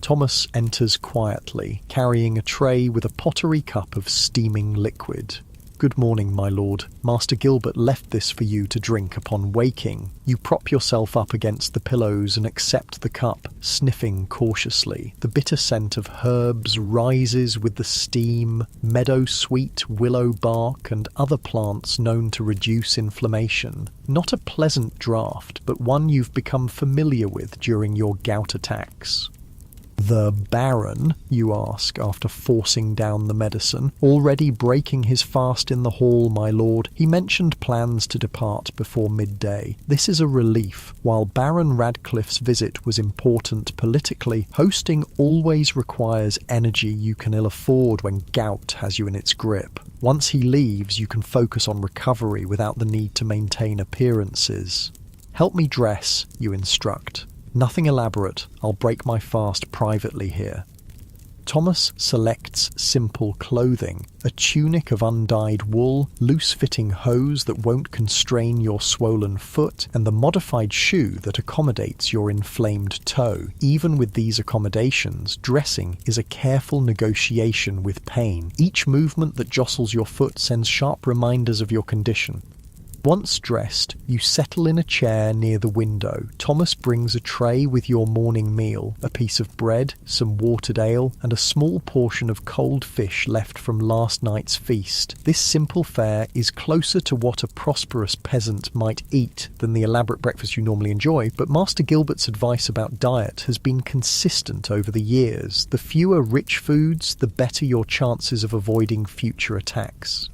Thomas enters quietly, carrying a tray with a pottery cup of steaming liquid. "Good morning, my lord. Master Gilbert left this for you to drink upon waking." You prop yourself up against the pillows and accept the cup, sniffing cautiously. The bitter scent of herbs rises with the steam, meadow sweet, willow bark, and other plants known to reduce inflammation. Not a pleasant draught, but one you've become familiar with during your gout attacks. "The Baron?" you ask after forcing down the medicine. "Already breaking his fast in the hall, my lord. He mentioned plans to depart before midday. This is a relief. While Baron Radcliffe's visit was important politically, hosting always requires energy you can ill afford when gout has you in its grip. Once he leaves, you can focus on recovery without the need to maintain appearances." "Help me dress," you instruct. "Nothing elaborate. I'll break my fast privately here." Thomas selects simple clothing, a tunic of undyed wool, loose-fitting hose that won't constrain your swollen foot, and the modified shoe that accommodates your inflamed toe. Even with these accommodations, dressing is a careful negotiation with pain. Each movement that jostles your foot sends sharp reminders of your condition. Once dressed, you settle in a chair near the window. Thomas brings a tray with your morning meal, a piece of bread, some watered ale, and a small portion of cold fish left from last night's feast. This simple fare is closer to what a prosperous peasant might eat than the elaborate breakfast you normally enjoy, but Master Gilbert's advice about diet has been consistent over the years. The fewer rich foods, the better your chances of avoiding future attacks.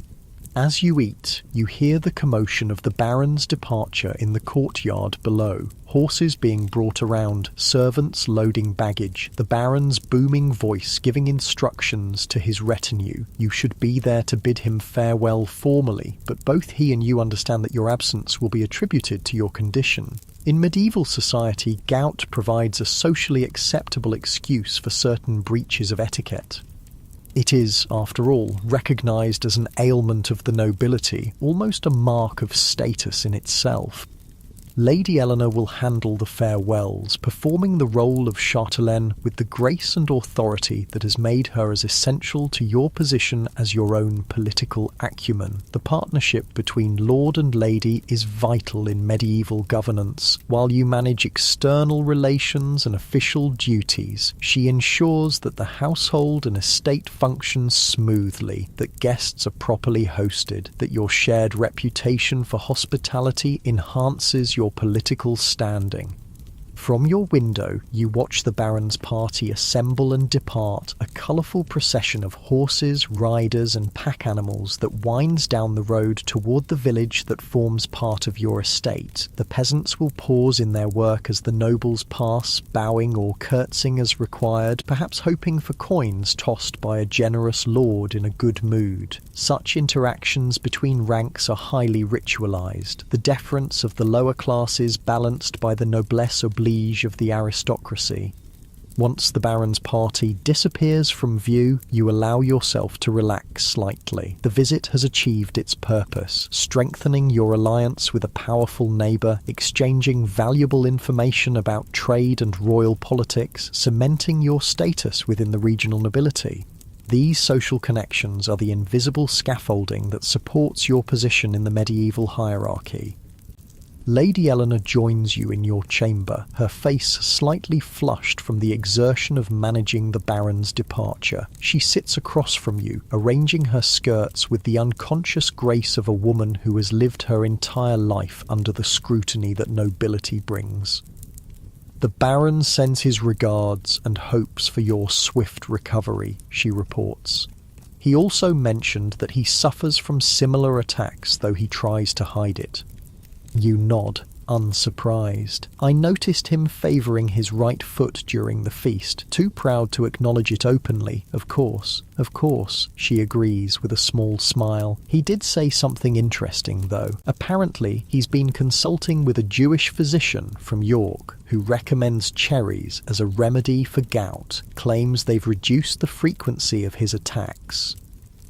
As you eat, you hear the commotion of the Baron's departure in the courtyard below. Horses being brought around, servants loading baggage, the Baron's booming voice giving instructions to his retinue. You should be there to bid him farewell formally, but both he and you understand that your absence will be attributed to your condition. In medieval society, gout provides a socially acceptable excuse for certain breaches of etiquette. It is, after all, recognised as an ailment of the nobility, almost a mark of status in itself. Lady Eleanor will handle the farewells, performing the role of chatelaine with the grace and authority that has made her as essential to your position as your own political acumen. The partnership between lord and lady is vital in medieval governance. While you manage external relations and official duties, she ensures that the household and estate function smoothly, that guests are properly hosted, that your shared reputation for hospitality enhances your political standing. From your window, you watch the Baron's party assemble and depart, a colourful procession of horses, riders and pack animals that winds down the road toward the village that forms part of your estate. The peasants will pause in their work as the nobles pass, bowing or curtsying as required, perhaps hoping for coins tossed by a generous lord in a good mood. Such interactions between ranks are highly ritualised, the deference of the lower classes balanced by the noblesse oblige of the aristocracy. Once the Baron's party disappears from view, you allow yourself to relax slightly. The visit has achieved its purpose, strengthening your alliance with a powerful neighbour, exchanging valuable information about trade and royal politics, cementing your status within the regional nobility. These social connections are the invisible scaffolding that supports your position in the medieval hierarchy. Lady Eleanor joins you in your chamber, her face slightly flushed from the exertion of managing the Baron's departure. She sits across from you, arranging her skirts with the unconscious grace of a woman who has lived her entire life under the scrutiny that nobility brings. The Baron sends his regards and hopes for your swift recovery, she reports. He also mentioned that he suffers from similar attacks, though he tries to hide it. You nod, unsurprised. I noticed him favouring his right foot during the feast, too proud to acknowledge it openly. Of course, she agrees with a small smile. He did say something interesting, though. Apparently, he's been consulting with a Jewish physician from York who recommends cherries as a remedy for gout, claims they've reduced the frequency of his attacks.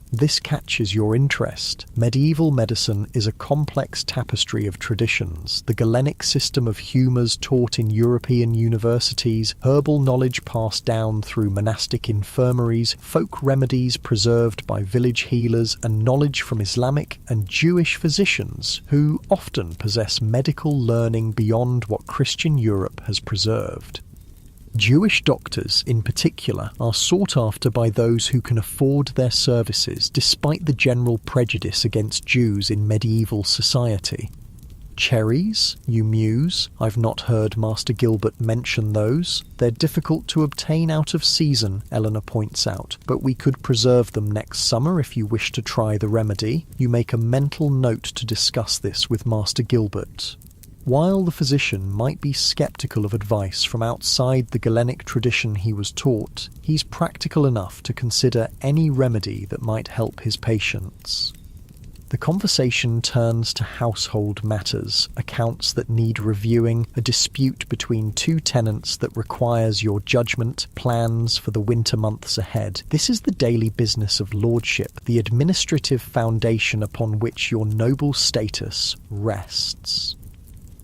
This catches your interest. Medieval medicine is a complex tapestry of traditions, the Galenic system of humours taught in European universities, herbal knowledge passed down through monastic infirmaries, folk remedies preserved by village healers, and knowledge from Islamic and Jewish physicians who often possess medical learning beyond what Christian Europe has preserved. Jewish doctors, in particular, are sought after by those who can afford their services, despite the general prejudice against Jews in medieval society. Cherries, you muse. I've not heard Master Gilbert mention those. They're difficult to obtain out of season, Eleanor points out, but we could preserve them next summer if you wish to try the remedy. You make a mental note to discuss this with Master Gilbert. While the physician might be sceptical of advice from outside the Galenic tradition he was taught, he's practical enough to consider any remedy that might help his patients. The conversation turns to household matters, accounts that need reviewing, a dispute between two tenants that requires your judgment, plans for the winter months ahead. This is the daily business of lordship, the administrative foundation upon which your noble status rests.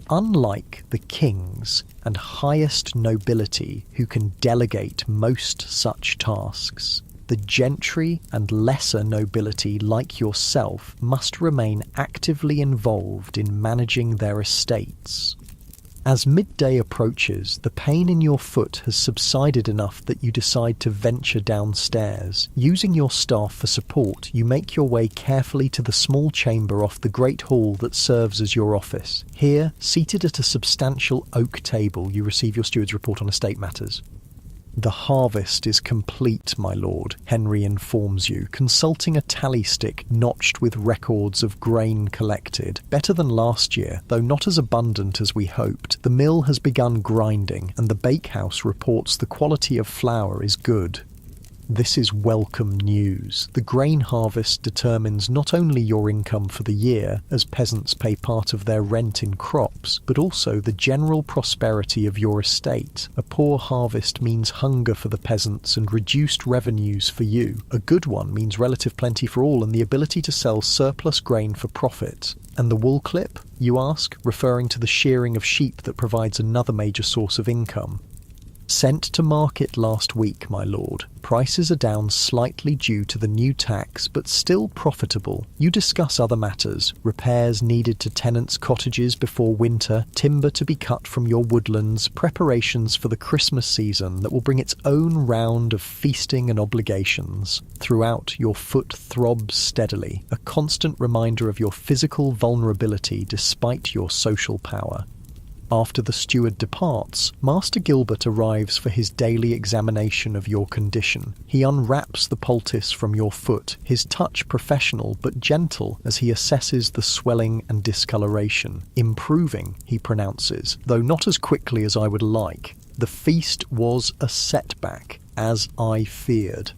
Unlike the kings and highest nobility who can delegate most such tasks, The gentry and lesser nobility like yourself must remain actively involved in managing their estates. As midday approaches, the pain in your foot has subsided enough that you decide to venture downstairs. Using your staff for support, you make your way carefully to the small chamber off the great hall that serves as your office. Here, seated at a substantial oak table, you receive your steward's report on estate matters. "The harvest is complete, my lord," Henry informs you, consulting a tally stick notched with records of grain collected. "Better than last year, though not as abundant as we hoped. The mill has begun grinding, and the bakehouse reports the quality of flour is good." This is welcome news. The grain harvest determines not only your income for the year, as peasants pay part of their rent in crops, but also the general prosperity of your estate. A poor harvest means hunger for the peasants and reduced revenues for you. A good one means relative plenty for all and the ability to sell surplus grain for profit. "And the wool clip?" you ask, referring to the shearing of sheep that provides another major source of income. "Sent to market last week, my lord. Prices are down slightly due to the new tax, but still profitable. You discuss other matters: repairs needed to tenants' cottages before winter, timber to be cut from your woodlands, preparations for the Christmas season that will bring its own round of feasting and obligations. Throughout, your foot throbs steadily, a constant reminder of your physical vulnerability despite your social power." After the steward departs, Master Gilbert arrives for his daily examination of your condition. He unwraps the poultice from your foot, his touch professional but gentle as he assesses the swelling and discoloration. "Improving," he pronounces, "though not as quickly as I would like. The feast was a setback, as I feared."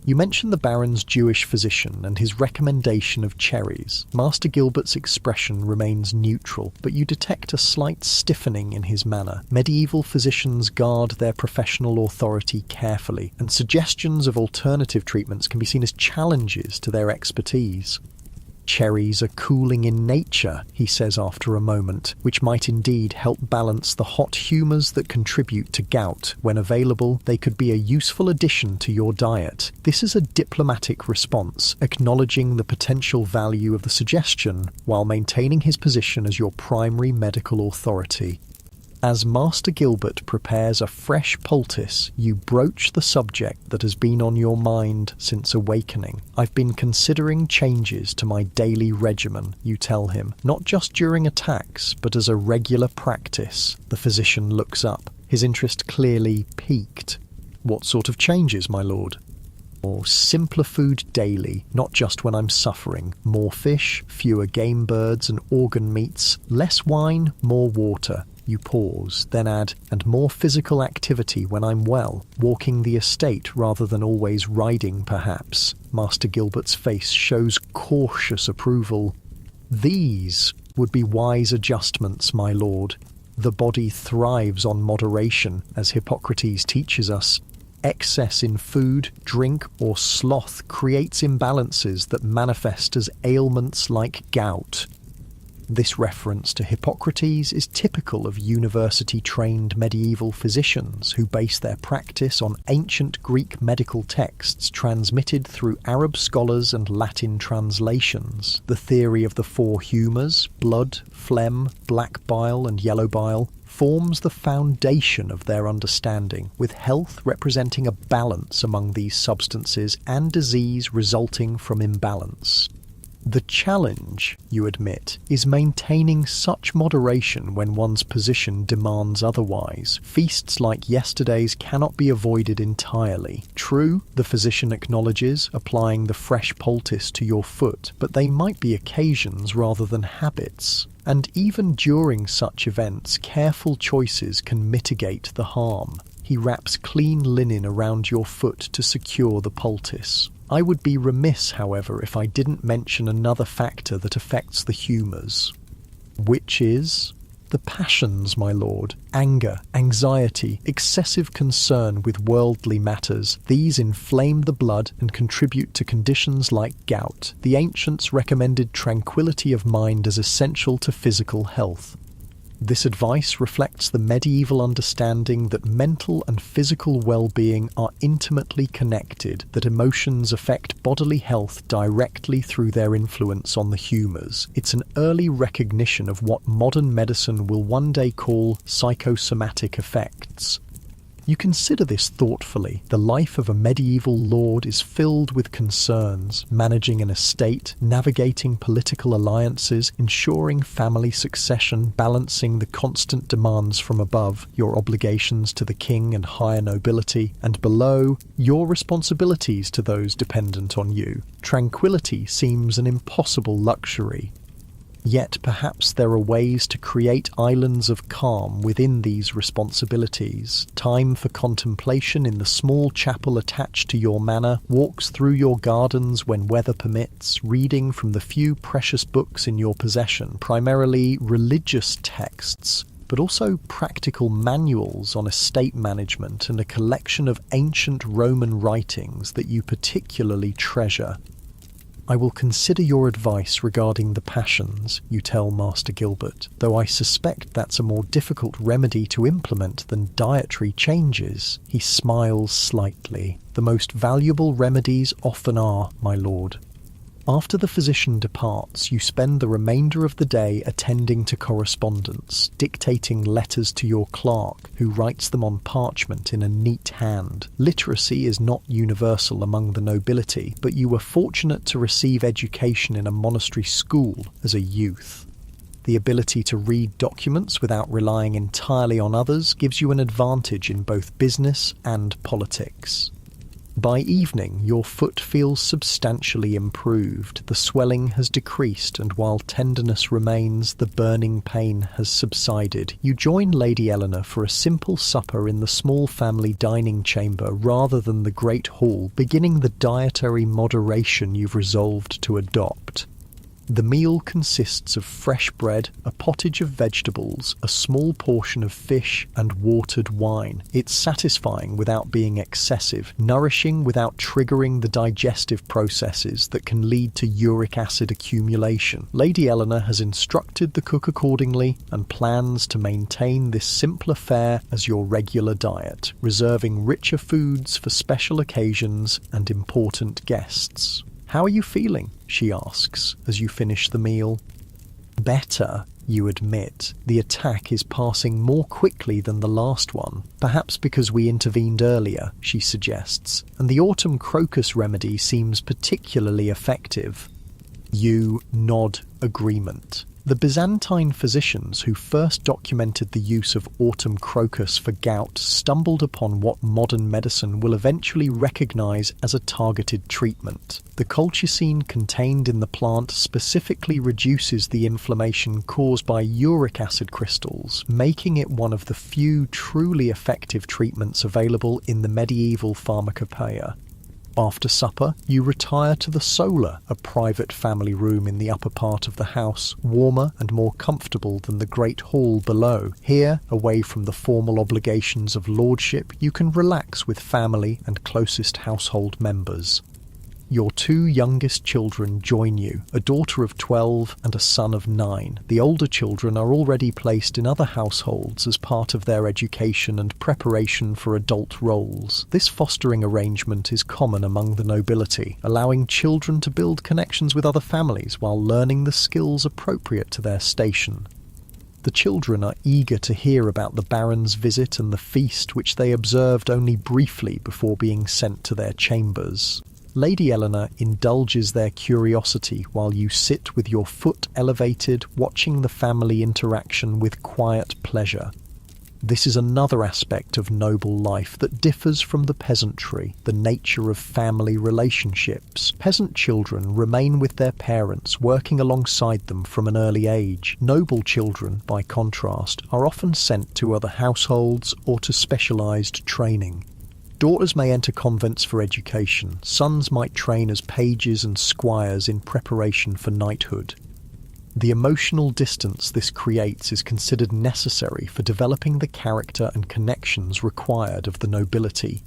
You mention the Baron's Jewish physician and his recommendation of cherries. Master Gilbert's expression remains neutral, but you detect a slight stiffening in his manner. Medieval physicians guard their professional authority carefully, and suggestions of alternative treatments can be seen as challenges to their expertise. "Cherries are cooling in nature," he says after a moment, "which might indeed help balance the hot humours that contribute to gout. When available, they could be a useful addition to your diet." This is a diplomatic response, acknowledging the potential value of the suggestion, while maintaining his position as your primary medical authority. As Master Gilbert prepares a fresh poultice, you broach the subject that has been on your mind since awakening. "I've been considering changes to my daily regimen," you tell him, "not just during attacks, but as a regular practice." The physician looks up, his interest clearly piqued. "What sort of changes, my lord?" "Or simpler food daily, not just when I'm suffering. More fish, fewer game birds and organ meats, less wine, more water." You pause, then add, "and more physical activity when I'm well, walking the estate rather than always riding, perhaps." Master Gilbert's face shows cautious approval. "These would be wise adjustments, my lord. The body thrives on moderation, as Hippocrates teaches us. Excess in food, drink, or sloth creates imbalances that manifest as ailments like gout." This reference to Hippocrates is typical of university-trained medieval physicians who base their practice on ancient Greek medical texts transmitted through Arab scholars and Latin translations. The theory of the four humours, blood, phlegm, black bile and yellow bile, forms the foundation of their understanding, with health representing a balance among these substances and disease resulting from imbalance. The challenge, you admit, is maintaining such moderation when one's position demands otherwise. Feasts like yesterday's cannot be avoided entirely. True, the physician acknowledges, applying the fresh poultice to your foot, but they might be occasions rather than habits. And even during such events, careful choices can mitigate the harm. He wraps clean linen around your foot to secure the poultice. I would be remiss, however, if I didn't mention another factor that affects the humours. Which is the passions, my lord. Anger, anxiety, excessive concern with worldly matters. These inflame the blood and contribute to conditions like gout. The ancients recommended tranquility of mind as essential to physical health. This advice reflects the medieval understanding that mental and physical well-being are intimately connected, that emotions affect bodily health directly through their influence on the humours. It's an early recognition of what modern medicine will one day call psychosomatic effects. You consider this thoughtfully. The life of a medieval lord is filled with concerns: managing an estate, navigating political alliances, ensuring family succession, balancing the constant demands from above, your obligations to the king and higher nobility, and below, your responsibilities to those dependent on you. Tranquility seems an impossible luxury. Yet perhaps there are ways to create islands of calm within these responsibilities. Time for contemplation in the small chapel attached to your manor, walks through your gardens when weather permits, reading from the few precious books in your possession, primarily religious texts, but also practical manuals on estate management and a collection of ancient Roman writings that you particularly treasure. I will consider your advice regarding the passions, you tell Master Gilbert, though I suspect that's a more difficult remedy to implement than dietary changes. He smiles slightly. The most valuable remedies often are, my lord. After the physician departs, you spend the remainder of the day attending to correspondence, dictating letters to your clerk, who writes them on parchment in a neat hand. Literacy is not universal among the nobility, but you were fortunate to receive education in a monastery school as a youth. The ability to read documents without relying entirely on others gives you an advantage in both business and politics. By evening, your foot feels substantially improved. The swelling has decreased, and while tenderness remains, the burning pain has subsided. You join Lady Eleanor for a simple supper in the small family dining chamber rather than the great hall, beginning the dietary moderation you've resolved to adopt. The meal consists of fresh bread, a pottage of vegetables, a small portion of fish, and watered wine. It's satisfying without being excessive, nourishing without triggering the digestive processes that can lead to uric acid accumulation. Lady Eleanor has instructed the cook accordingly and plans to maintain this simpler fare as your regular diet, reserving richer foods for special occasions and important guests. "How are you feeling?" she asks as you finish the meal. "Better," you admit. "The attack is passing more quickly than the last one, perhaps because we intervened earlier," she suggests, "and the autumn crocus remedy seems particularly effective." You nod agreement. The Byzantine physicians who first documented the use of autumn crocus for gout stumbled upon what modern medicine will eventually recognize as a targeted treatment. The colchicine contained in the plant specifically reduces the inflammation caused by uric acid crystals, making it one of the few truly effective treatments available in the medieval pharmacopoeia. After supper, you retire to the solar, a private family room in the upper part of the house, warmer and more comfortable than the great hall below. Here, away from the formal obligations of lordship, you can relax with family and closest household members. Your two youngest children join you, a daughter of 12 and a son of 9. The older children are already placed in other households as part of their education and preparation for adult roles. This fostering arrangement is common among the nobility, allowing children to build connections with other families while learning the skills appropriate to their station. The children are eager to hear about the Baron's visit and the feast, which they observed only briefly before being sent to their chambers. Lady Eleanor indulges their curiosity while you sit with your foot elevated, watching the family interaction with quiet pleasure. This is another aspect of noble life that differs from the peasantry, the nature of family relationships. Peasant children remain with their parents, working alongside them from an early age. Noble children, by contrast, are often sent to other households or to specialized training. Daughters may enter convents for education. Sons might train as pages and squires in preparation for knighthood. The emotional distance this creates is considered necessary for developing the character and connections required of the nobility.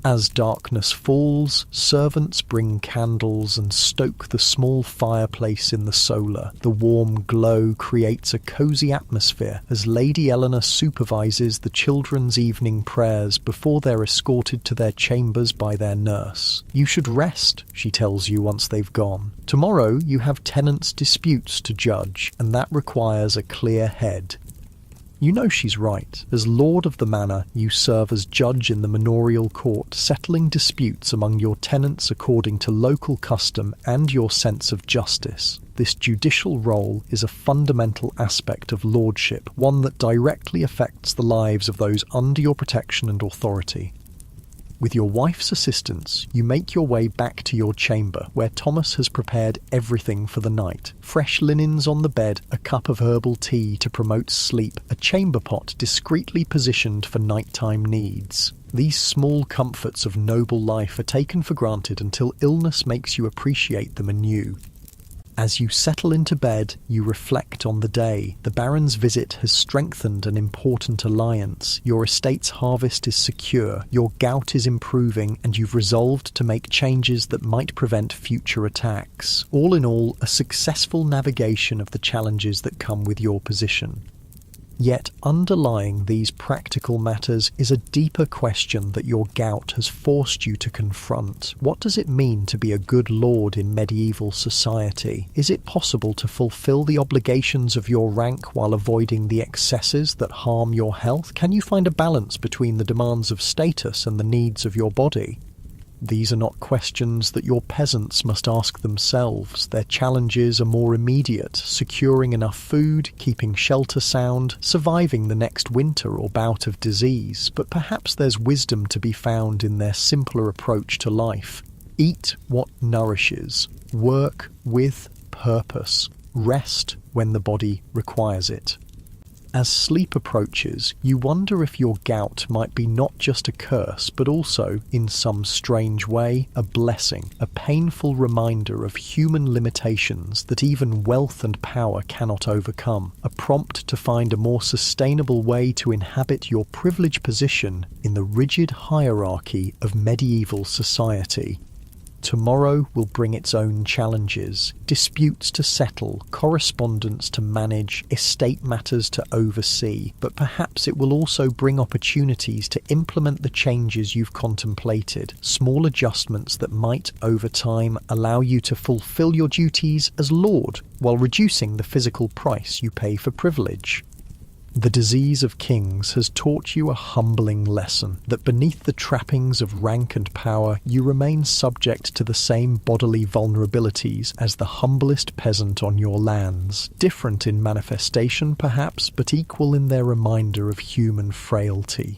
As darkness falls, servants bring candles and stoke the small fireplace in the solar. The warm glow creates a cozy atmosphere as Lady Eleanor supervises the children's evening prayers before they're escorted to their chambers by their nurse. You should rest, she tells you once they've gone. Tomorrow you have tenants' disputes to judge, and that requires a clear head. You know she's right. As lord of the manor, you serve as judge in the manorial court, settling disputes among your tenants according to local custom and your sense of justice. This judicial role is a fundamental aspect of lordship, one that directly affects the lives of those under your protection and authority. With your wife's assistance, you make your way back to your chamber, where Thomas has prepared everything for the night. Fresh linens on the bed, a cup of herbal tea to promote sleep, a chamber pot discreetly positioned for nighttime needs. These small comforts of noble life are taken for granted until illness makes you appreciate them anew. As you settle into bed, you reflect on the day. The Baron's visit has strengthened an important alliance. Your estate's harvest is secure, your gout is improving, and you've resolved to make changes that might prevent future attacks. All in all, a successful navigation of the challenges that come with your position. Yet underlying these practical matters is a deeper question that your gout has forced you to confront. What does it mean to be a good lord in medieval society? Is it possible to fulfill the obligations of your rank while avoiding the excesses that harm your health? Can you find a balance between the demands of status and the needs of your body? These are not questions that your peasants must ask themselves. Their challenges are more immediate: securing enough food, keeping shelter sound, surviving the next winter or bout of disease. But perhaps there's wisdom to be found in their simpler approach to life. Eat what nourishes. Work with purpose. Rest when the body requires it. As sleep approaches, you wonder if your gout might be not just a curse, but also, in some strange way, a blessing, a painful reminder of human limitations that even wealth and power cannot overcome, a prompt to find a more sustainable way to inhabit your privileged position in the rigid hierarchy of medieval society. Tomorrow will bring its own challenges, disputes to settle, correspondence to manage, estate matters to oversee, but perhaps it will also bring opportunities to implement the changes you've contemplated, small adjustments that might, over time, allow you to fulfill your duties as lord, while reducing the physical price you pay for privilege. The disease of kings has taught you a humbling lesson, that beneath the trappings of rank and power you remain subject to the same bodily vulnerabilities as the humblest peasant on your lands, different in manifestation perhaps, but equal in their reminder of human frailty.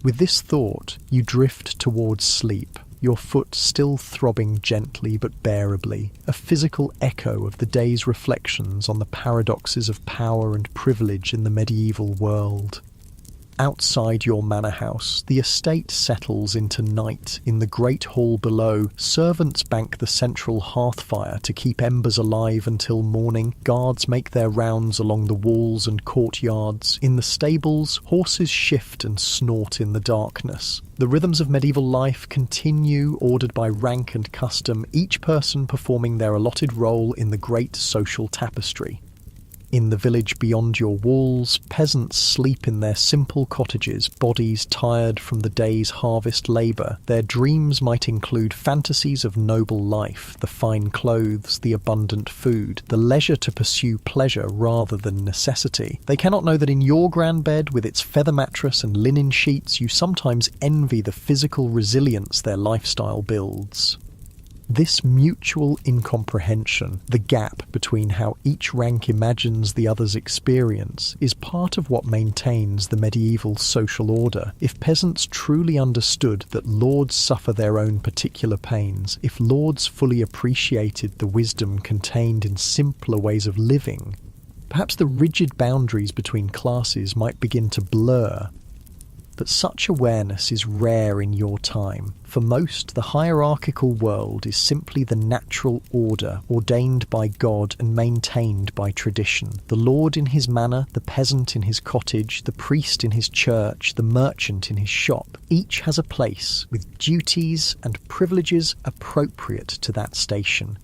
With this thought, you drift towards sleep, your foot still throbbing gently but bearably, a physical echo of the day's reflections on the paradoxes of power and privilege in the medieval world. Outside your manor house, the estate settles into night. In the great hall below, servants bank the central hearth fire to keep embers alive until morning. Guards make their rounds along the walls and courtyards. In the stables, horses shift and snort in the darkness. The rhythms of medieval life continue, ordered by rank and custom, each person performing their allotted role in the great social tapestry. In the village beyond your walls, peasants sleep in their simple cottages, bodies tired from the day's harvest labour. Their dreams might include fantasies of noble life, the fine clothes, the abundant food, the leisure to pursue pleasure rather than necessity. They cannot know that in your grand bed, with its feather mattress and linen sheets, you sometimes envy the physical resilience their lifestyle builds. This mutual incomprehension, the gap between how each rank imagines the other's experience, is part of what maintains the medieval social order. If peasants truly understood that lords suffer their own particular pains, if lords fully appreciated the wisdom contained in simpler ways of living, perhaps the rigid boundaries between classes might begin to blur. But such awareness is rare in your time. For most, the hierarchical world is simply the natural order ordained by God and maintained by tradition. The lord in his manor, the peasant in his cottage, the priest in his church, the merchant in his shop. Each has a place with duties and privileges appropriate to that station.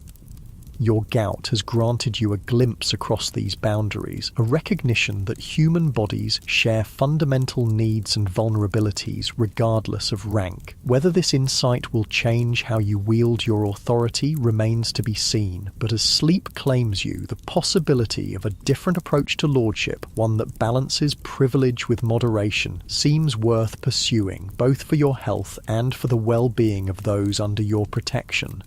Your gout has granted you a glimpse across these boundaries, a recognition that human bodies share fundamental needs and vulnerabilities regardless of rank. Whether this insight will change how you wield your authority remains to be seen, but as sleep claims you, the possibility of a different approach to lordship, one that balances privilege with moderation, seems worth pursuing, both for your health and for the well-being of those under your protection.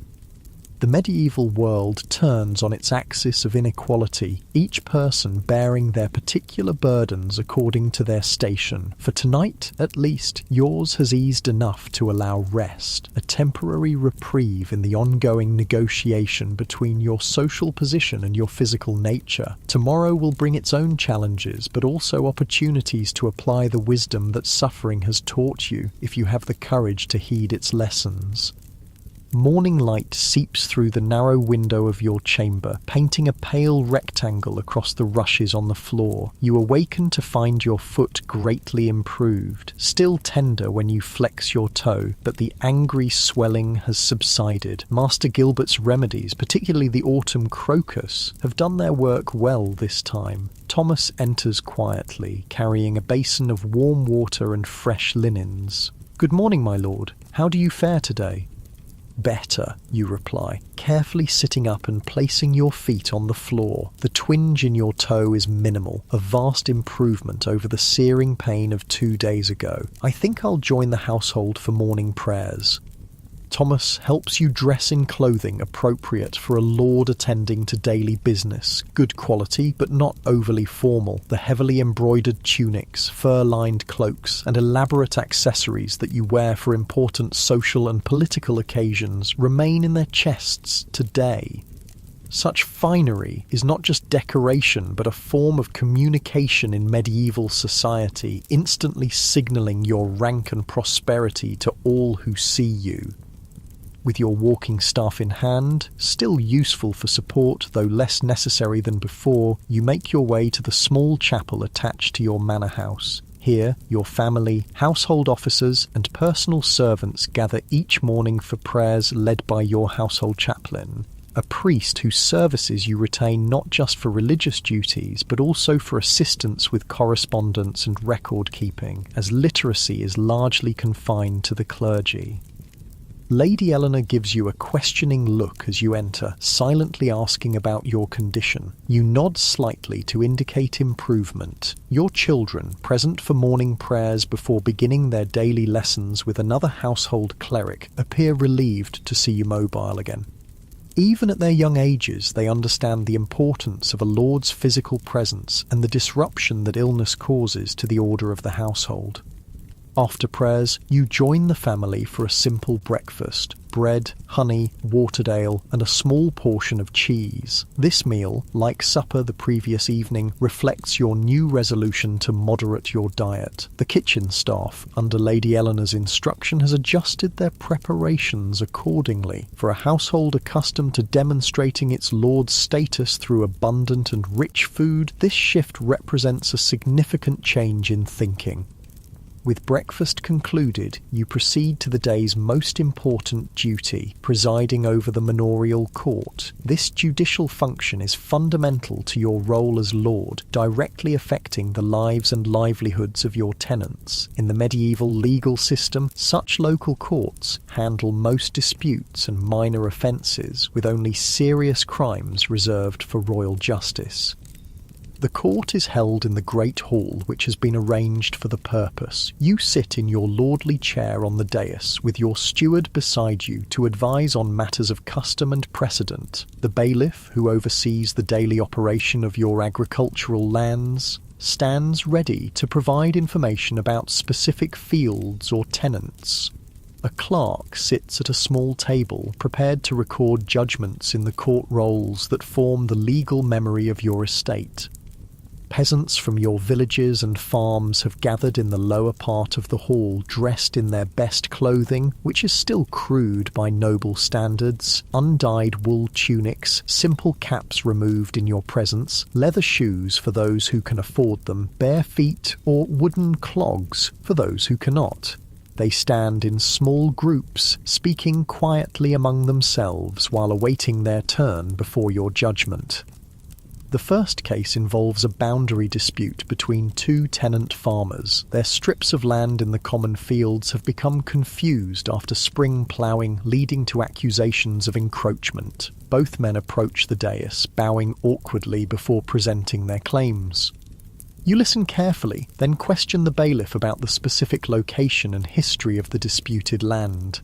The medieval world turns on its axis of inequality, each person bearing their particular burdens according to their station. For tonight, at least, yours has eased enough to allow rest, a temporary reprieve in the ongoing negotiation between your social position and your physical nature. Tomorrow will bring its own challenges, but also opportunities to apply the wisdom that suffering has taught you, if you have the courage to heed its lessons. Morning light seeps through the narrow window of your chamber, painting a pale rectangle across the rushes on the floor. You awaken to find your foot greatly improved, still tender when you flex your toe, but the angry swelling has subsided. Master Gilbert's remedies, particularly the autumn crocus, have done their work well this time. Thomas enters quietly, carrying a basin of warm water and fresh linens. "Good morning, my lord. How do you fare today?" "Better," you reply, carefully sitting up and placing your feet on the floor. The twinge in your toe is minimal, a vast improvement over the searing pain of 2 days ago. "I think I'll join the household for morning prayers." Thomas helps you dress in clothing appropriate for a lord attending to daily business. Good quality, but not overly formal. The heavily embroidered tunics, fur-lined cloaks, and elaborate accessories that you wear for important social and political occasions remain in their chests today. Such finery is not just decoration, but a form of communication in medieval society, instantly signalling your rank and prosperity to all who see you. With your walking staff in hand, still useful for support though less necessary than before, you make your way to the small chapel attached to your manor house. Here, your family, household officers, and personal servants gather each morning for prayers led by your household chaplain, a priest whose services you retain not just for religious duties, but also for assistance with correspondence and record-keeping, as literacy is largely confined to the clergy. Lady Eleanor gives you a questioning look as you enter, silently asking about your condition. You nod slightly to indicate improvement. Your children, present for morning prayers before beginning their daily lessons with another household cleric, appear relieved to see you mobile again. Even at their young ages, they understand the importance of a lord's physical presence and the disruption that illness causes to the order of the household. After prayers, you join the family for a simple breakfast: bread, honey, watered ale, and a small portion of cheese. This meal, like supper the previous evening, reflects your new resolution to moderate your diet. The kitchen staff, under Lady Eleanor's instruction, has adjusted their preparations accordingly. For a household accustomed to demonstrating its lord's status through abundant and rich food, this shift represents a significant change in thinking. With breakfast concluded, you proceed to the day's most important duty, presiding over the manorial court. This judicial function is fundamental to your role as lord, directly affecting the lives and livelihoods of your tenants. In the medieval legal system, such local courts handle most disputes and minor offences, with only serious crimes reserved for royal justice. The court is held in the great hall, which has been arranged for the purpose. You sit in your lordly chair on the dais, with your steward beside you to advise on matters of custom and precedent. The bailiff, who oversees the daily operation of your agricultural lands, stands ready to provide information about specific fields or tenants. A clerk sits at a small table, prepared to record judgments in the court rolls that form the legal memory of your estate. Peasants from your villages and farms have gathered in the lower part of the hall, dressed in their best clothing, which is still crude by noble standards, undyed wool tunics, simple caps removed in your presence, leather shoes for those who can afford them, bare feet, or wooden clogs for those who cannot. They stand in small groups, speaking quietly among themselves while awaiting their turn before your judgment. The first case involves a boundary dispute between two tenant farmers. Their strips of land in the common fields have become confused after spring ploughing, leading to accusations of encroachment. Both men approach the dais, bowing awkwardly before presenting their claims. You listen carefully, then question the bailiff about the specific location and history of the disputed land.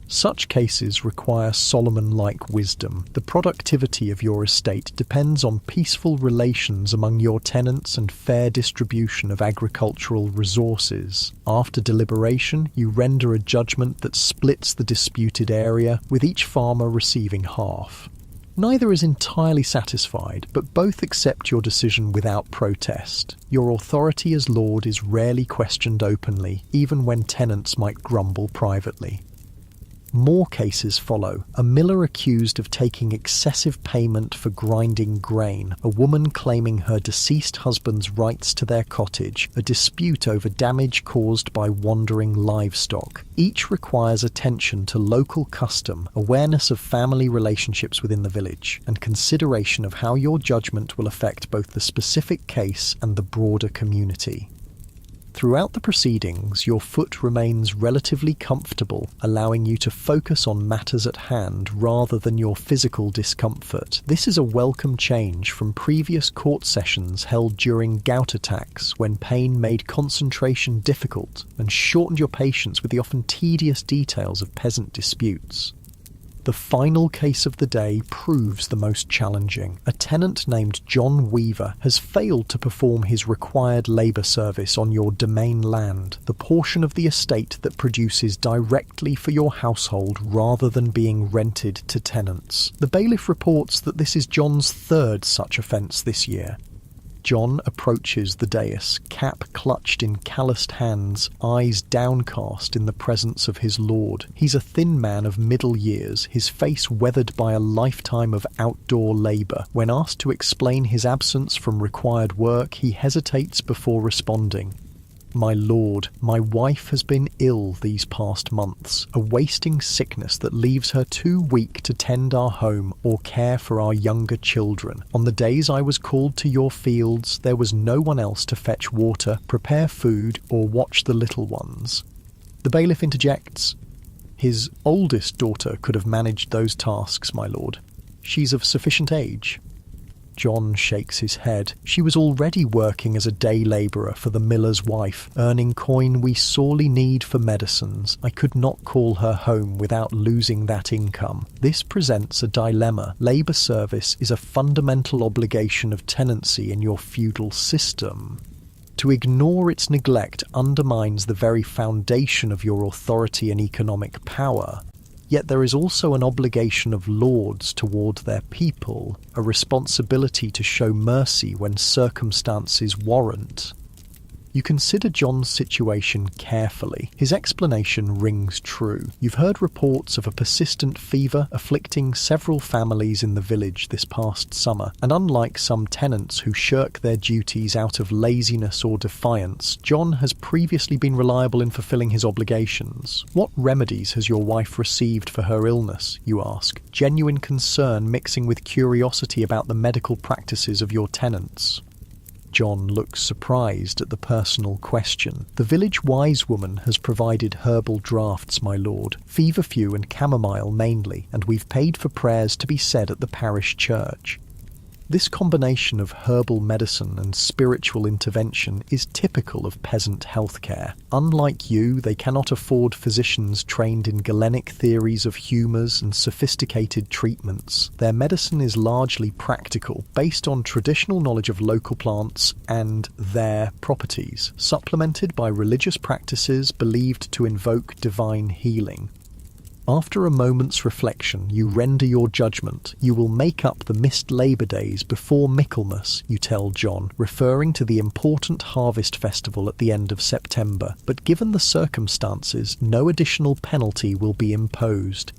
Such cases require Solomon-like wisdom. The productivity of your estate depends on peaceful relations among your tenants and fair distribution of agricultural resources. After deliberation, you render a judgment that splits the disputed area, with each farmer receiving half. Neither is entirely satisfied, but both accept your decision without protest. Your authority as lord is rarely questioned openly, even when tenants might grumble privately. More cases follow. A miller accused of taking excessive payment for grinding grain, a woman claiming her deceased husband's rights to their cottage, a dispute over damage caused by wandering livestock. Each requires attention to local custom, awareness of family relationships within the village, and consideration of how your judgment will affect both the specific case and the broader community. Throughout the proceedings, your foot remains relatively comfortable, allowing you to focus on matters at hand rather than your physical discomfort. This is a welcome change from previous court sessions held during gout attacks, when pain made concentration difficult and shortened your patience with the often tedious details of peasant disputes. The final case of the day proves the most challenging. A tenant named John Weaver has failed to perform his required labour service on your domain land, the portion of the estate that produces directly for your household rather than being rented to tenants. The bailiff reports that this is John's third such offence this year. John approaches the dais, cap clutched in calloused hands, eyes downcast in the presence of his lord. He's a thin man of middle years, his face weathered by a lifetime of outdoor labour. When asked to explain his absence from required work, he hesitates before responding. "My lord, my wife has been ill these past months, a wasting sickness that leaves her too weak to tend our home or care for our younger children. On the days I was called to your fields, there was no one else to fetch water, prepare food, or watch the little ones." The bailiff interjects, "His oldest daughter could have managed those tasks, my lord. She's of sufficient age." John shakes his head. "She was already working as a day labourer for the miller's wife, earning coin we sorely need for medicines. I could not call her home without losing that income. This presents a dilemma. Labour service is a fundamental obligation of tenancy in your feudal system. To ignore its neglect undermines the very foundation of your authority and economic power. Yet there is also an obligation of lords toward their people, a responsibility to show mercy when circumstances warrant." You consider John's situation carefully. His explanation rings true. You've heard reports of a persistent fever afflicting several families in the village this past summer, and unlike some tenants who shirk their duties out of laziness or defiance, John has previously been reliable in fulfilling his obligations. "What remedies has your wife received for her illness?" you ask, genuine concern mixing with curiosity about the medical practices of your tenants. John looks surprised at the personal question. "The village wise woman has provided herbal draughts, my lord, feverfew and chamomile mainly, and we've paid for prayers to be said at the parish church." This combination of herbal medicine and spiritual intervention is typical of peasant healthcare. Unlike you, they cannot afford physicians trained in Galenic theories of humours and sophisticated treatments. Their medicine is largely practical, based on traditional knowledge of local plants and their properties, supplemented by religious practices believed to invoke divine healing. After a moment's reflection, you render your judgment. You will make up the missed Labour Days before Michaelmas, you tell John, referring to the important harvest festival at the end of September. But given the circumstances, no additional penalty will be imposed.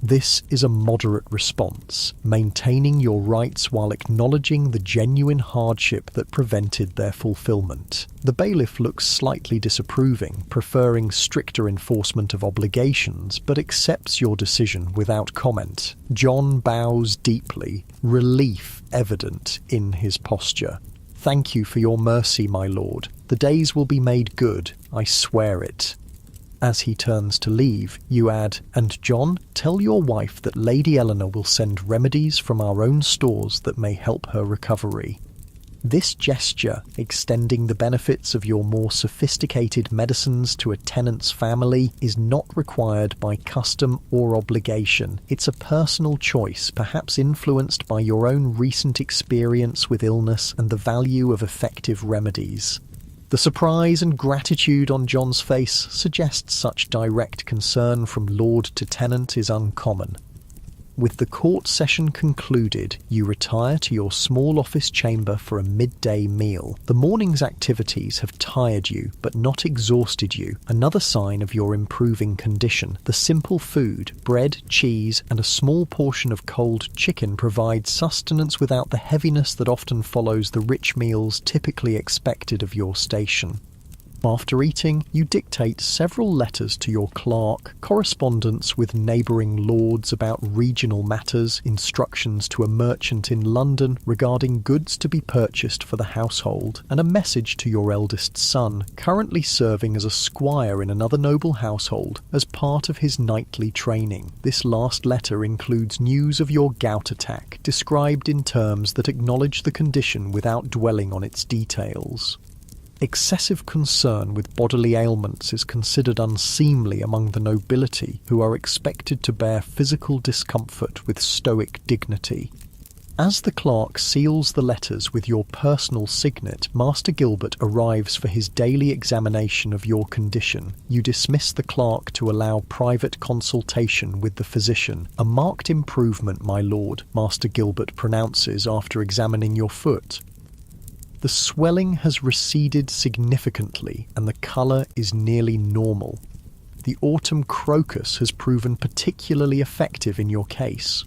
This is a moderate response, maintaining your rights while acknowledging the genuine hardship that prevented their fulfilment. The bailiff looks slightly disapproving, preferring stricter enforcement of obligations, but accepts your decision without comment. John bows deeply, relief evident in his posture. "Thank you for your mercy, my lord. The days will be made good, I swear it." As he turns to leave, you add, "And John, tell your wife that Lady Eleanor will send remedies from our own stores that may help her recovery." This gesture, extending the benefits of your more sophisticated medicines to a tenant's family, is not required by custom or obligation. It's a personal choice, perhaps influenced by your own recent experience with illness and the value of effective remedies. The surprise and gratitude on John's face suggests such direct concern from lord to tenant is uncommon. With the court session concluded, you retire to your small office chamber for a midday meal. The morning's activities have tired you, but not exhausted you. Another sign of your improving condition. The simple food, bread, cheese, and a small portion of cold chicken provide sustenance without the heaviness that often follows the rich meals typically expected of your station. After eating, you dictate several letters to your clerk, correspondence with neighbouring lords about regional matters, instructions to a merchant in London regarding goods to be purchased for the household, and a message to your eldest son, currently serving as a squire in another noble household, as part of his knightly training. This last letter includes news of your gout attack, described in terms that acknowledge the condition without dwelling on its details. Excessive concern with bodily ailments is considered unseemly among the nobility, who are expected to bear physical discomfort with stoic dignity. As the clerk seals the letters with your personal signet, Master Gilbert arrives for his daily examination of your condition. You dismiss the clerk to allow private consultation with the physician. "A marked improvement, my lord," Master Gilbert pronounces after examining your foot. The swelling has receded significantly and the colour is nearly normal. The autumn crocus has proven particularly effective in your case.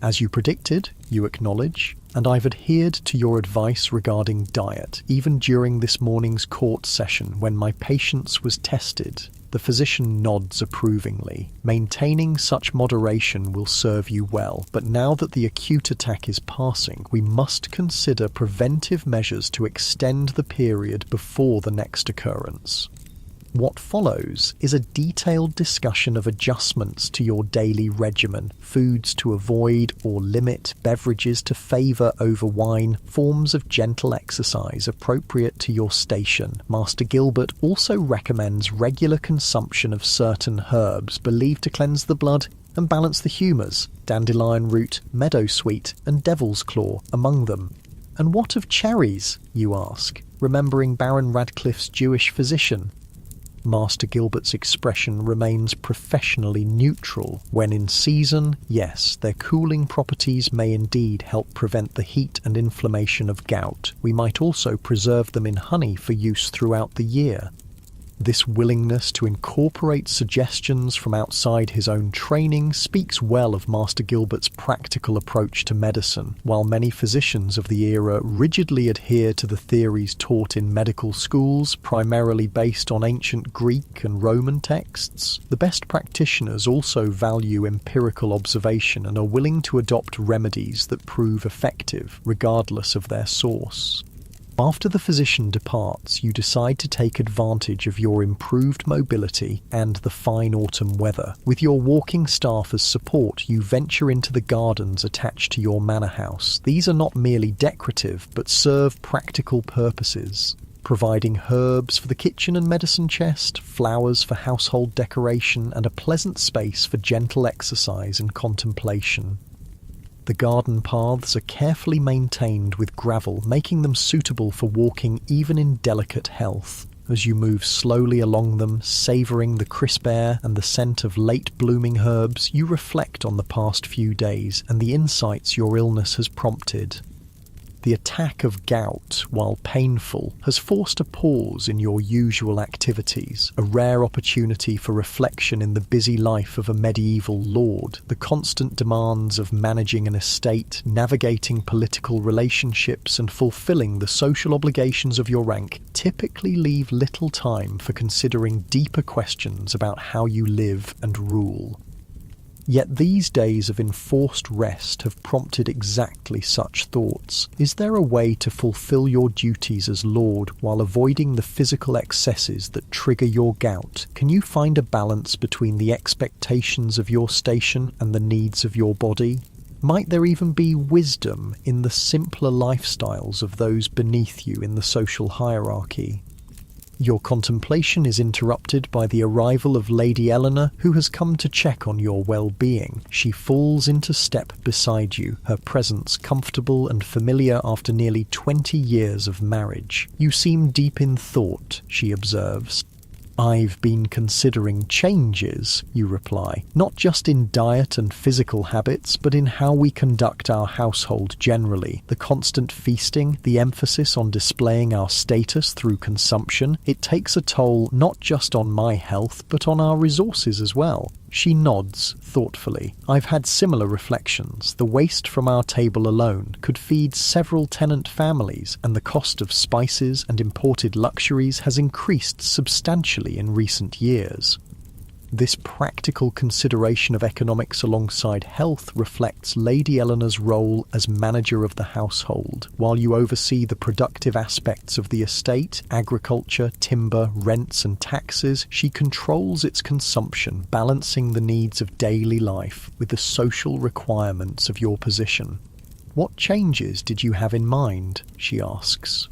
As you predicted, you acknowledge, and I've adhered to your advice regarding diet, even during this morning's court session when my patience was tested. The physician nods approvingly. Maintaining such moderation will serve you well, but now that the acute attack is passing, we must consider preventive measures to extend the period before the next occurrence. What follows is a detailed discussion of adjustments to your daily regimen, foods to avoid or limit, beverages to favour over wine, forms of gentle exercise appropriate to your station. Master Gilbert also recommends regular consumption of certain herbs believed to cleanse the blood and balance the humours, dandelion root, meadowsweet, and devil's claw among them. And what of cherries, you ask, remembering Baron Radcliffe's Jewish physician? Master Gilbert's expression remains professionally neutral. When in season, yes, their cooling properties may indeed help prevent the heat and inflammation of gout. We might also preserve them in honey for use throughout the year. This willingness to incorporate suggestions from outside his own training speaks well of Master Gilbert's practical approach to medicine. While many physicians of the era rigidly adhere to the theories taught in medical schools, primarily based on ancient Greek and Roman texts, the best practitioners also value empirical observation and are willing to adopt remedies that prove effective, regardless of their source. After the physician departs, you decide to take advantage of your improved mobility and the fine autumn weather. With your walking staff as support, you venture into the gardens attached to your manor house. These are not merely decorative, but serve practical purposes, providing herbs for the kitchen and medicine chest, flowers for household decoration, and a pleasant space for gentle exercise and contemplation. The garden paths are carefully maintained with gravel, making them suitable for walking even in delicate health. As you move slowly along them, savouring the crisp air and the scent of late-blooming herbs, you reflect on the past few days and the insights your illness has prompted. The attack of gout, while painful, has forced a pause in your usual activities, a rare opportunity for reflection in the busy life of a medieval lord. The constant demands of managing an estate, navigating political relationships, and fulfilling the social obligations of your rank typically leave little time for considering deeper questions about how you live and rule. Yet these days of enforced rest have prompted exactly such thoughts. Is there a way to fulfill your duties as Lord while avoiding the physical excesses that trigger your gout? Can you find a balance between the expectations of your station and the needs of your body? Might there even be wisdom in the simpler lifestyles of those beneath you in the social hierarchy? Your contemplation is interrupted by the arrival of Lady Eleanor, who has come to check on your well-being. She falls into step beside you, her presence comfortable and familiar after nearly 20 years of marriage. You seem deep in thought, she observes. I've been considering changes, you reply, not just in diet and physical habits, but in how we conduct our household generally. The constant feasting, the emphasis on displaying our status through consumption, it takes a toll not just on my health, but on our resources as well. She nods thoughtfully. I've had similar reflections. The waste from our table alone could feed several tenant families, and the cost of spices and imported luxuries has increased substantially in recent years. This practical consideration of economics alongside health reflects Lady Eleanor's role as manager of the household. While you oversee the productive aspects of the estate, agriculture, timber, rents and taxes, she controls its consumption, balancing the needs of daily life with the social requirements of your position. What changes did you have in mind? She asks.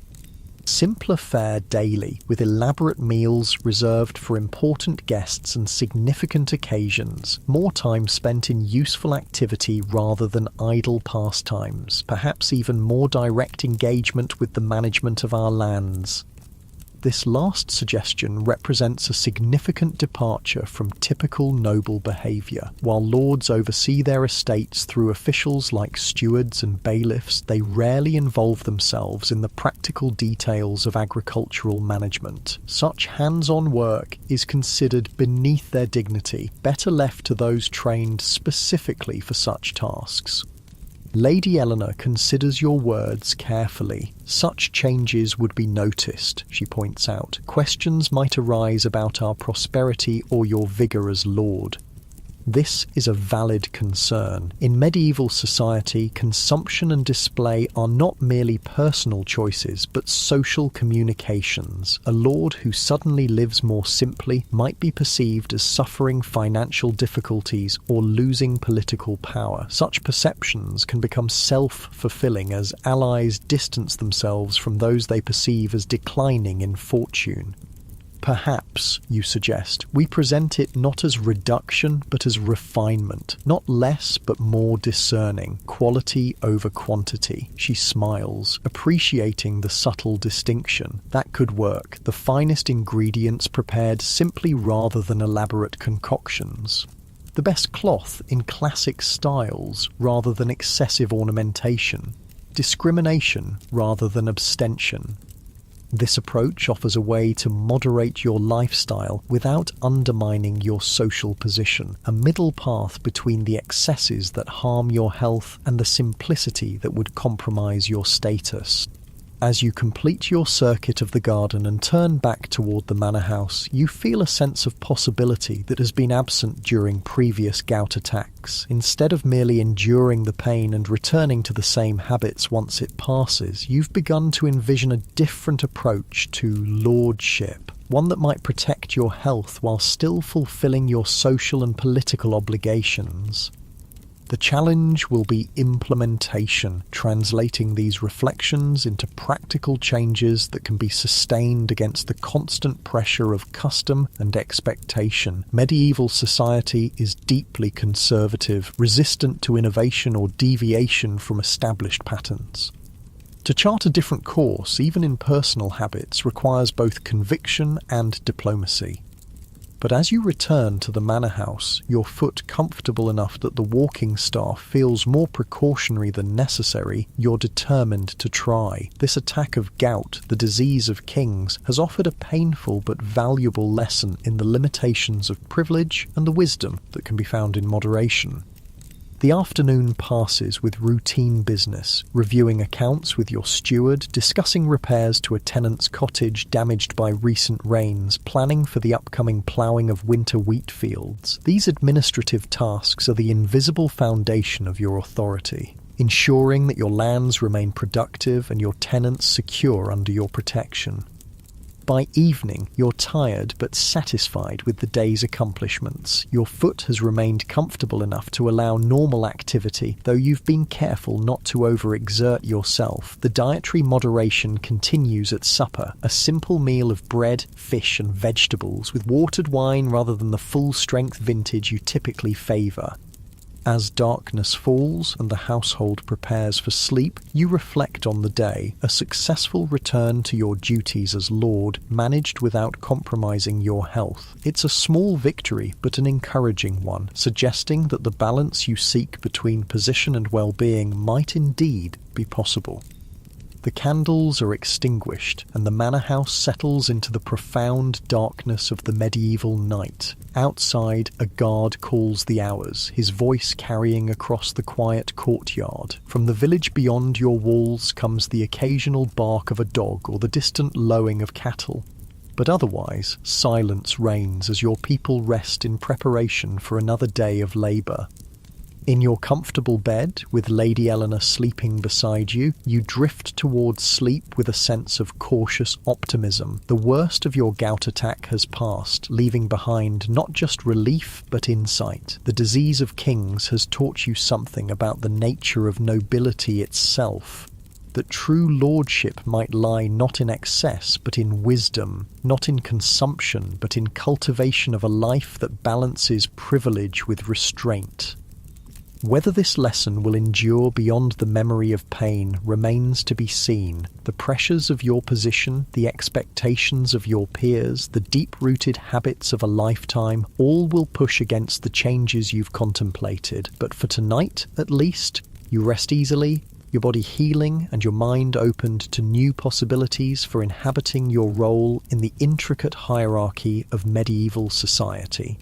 Simpler fare daily, with elaborate meals reserved for important guests and significant occasions, more time spent in useful activity rather than idle pastimes, perhaps even more direct engagement with the management of our lands. This last suggestion represents a significant departure from typical noble behaviour. While lords oversee their estates through officials like stewards and bailiffs, they rarely involve themselves in the practical details of agricultural management. Such hands-on work is considered beneath their dignity, better left to those trained specifically for such tasks. Lady Eleanor considers your words carefully. Such changes would be noticed, she points out. Questions might arise about our prosperity or your vigour as lord. This is a valid concern. In medieval society, consumption and display are not merely personal choices, but social communications. A lord who suddenly lives more simply might be perceived as suffering financial difficulties or losing political power. Such perceptions can become self-fulfilling as allies distance themselves from those they perceive as declining in fortune. Perhaps, you suggest, we present it not as reduction but as refinement, not less but more discerning, quality over quantity. She smiles, appreciating the subtle distinction. That could work, the finest ingredients prepared simply rather than elaborate concoctions. The best cloth in classic styles rather than excessive ornamentation. Discrimination rather than abstention. This approach offers a way to moderate your lifestyle without undermining your social position, a middle path between the excesses that harm your health and the simplicity that would compromise your status. As you complete your circuit of the garden and turn back toward the manor house, you feel a sense of possibility that has been absent during previous gout attacks. Instead of merely enduring the pain and returning to the same habits once it passes, you've begun to envision a different approach to lordship, one that might protect your health while still fulfilling your social and political obligations. The challenge will be implementation, translating these reflections into practical changes that can be sustained against the constant pressure of custom and expectation. Medieval society is deeply conservative, resistant to innovation or deviation from established patterns. To chart a different course, even in personal habits, requires both conviction and diplomacy. But as you return to the manor house, your foot comfortable enough that the walking staff feels more precautionary than necessary, you're determined to try. This attack of gout, the disease of kings, has offered a painful but valuable lesson in the limitations of privilege and the wisdom that can be found in moderation. The afternoon passes with routine business, reviewing accounts with your steward, discussing repairs to a tenant's cottage damaged by recent rains, planning for the upcoming ploughing of winter wheat fields. These administrative tasks are the invisible foundation of your authority, ensuring that your lands remain productive and your tenants secure under your protection. By evening, you're tired but satisfied with the day's accomplishments. Your foot has remained comfortable enough to allow normal activity, though you've been careful not to overexert yourself. The dietary moderation continues at supper, a simple meal of bread, fish and vegetables, with watered wine rather than the full-strength vintage you typically favour. As darkness falls and the household prepares for sleep, you reflect on the day, a successful return to your duties as lord, managed without compromising your health. It's a small victory, but an encouraging one, suggesting that the balance you seek between position and well-being might indeed be possible. The candles are extinguished, and the manor house settles into the profound darkness of the medieval night. Outside, a guard calls the hours, his voice carrying across the quiet courtyard. From the village beyond your walls comes the occasional bark of a dog or the distant lowing of cattle. But otherwise, silence reigns as your people rest in preparation for another day of labour. In your comfortable bed, with Lady Eleanor sleeping beside you, you drift towards sleep with a sense of cautious optimism. The worst of your gout attack has passed, leaving behind not just relief but insight. The disease of kings has taught you something about the nature of nobility itself. That true lordship might lie not in excess but in wisdom, not in consumption but in cultivation of a life that balances privilege with restraint. Whether this lesson will endure beyond the memory of pain remains to be seen. The pressures of your position, the expectations of your peers, the deep-rooted habits of a lifetime, all will push against the changes you've contemplated. But for tonight, at least, you rest easily, your body healing and your mind opened to new possibilities for inhabiting your role in the intricate hierarchy of medieval society.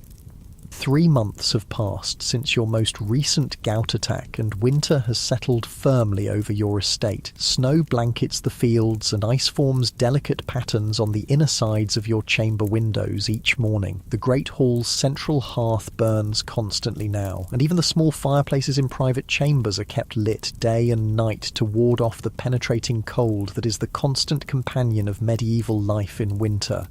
3 months have passed since your most recent gout attack, and winter has settled firmly over your estate. Snow blankets the fields, and ice forms delicate patterns on the inner sides of your chamber windows each morning. The great hall's central hearth burns constantly now, and even the small fireplaces in private chambers are kept lit day and night to ward off the penetrating cold that is the constant companion of medieval life in winter.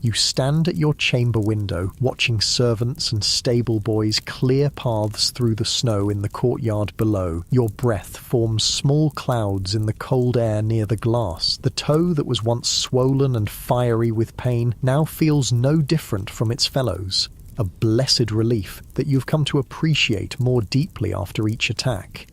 You stand at your chamber window, watching servants and stable boys clear paths through the snow in the courtyard below. Your breath forms small clouds in the cold air near the glass. The toe that was once swollen and fiery with pain now feels no different from its fellows. A blessed relief that you've come to appreciate more deeply after each attack.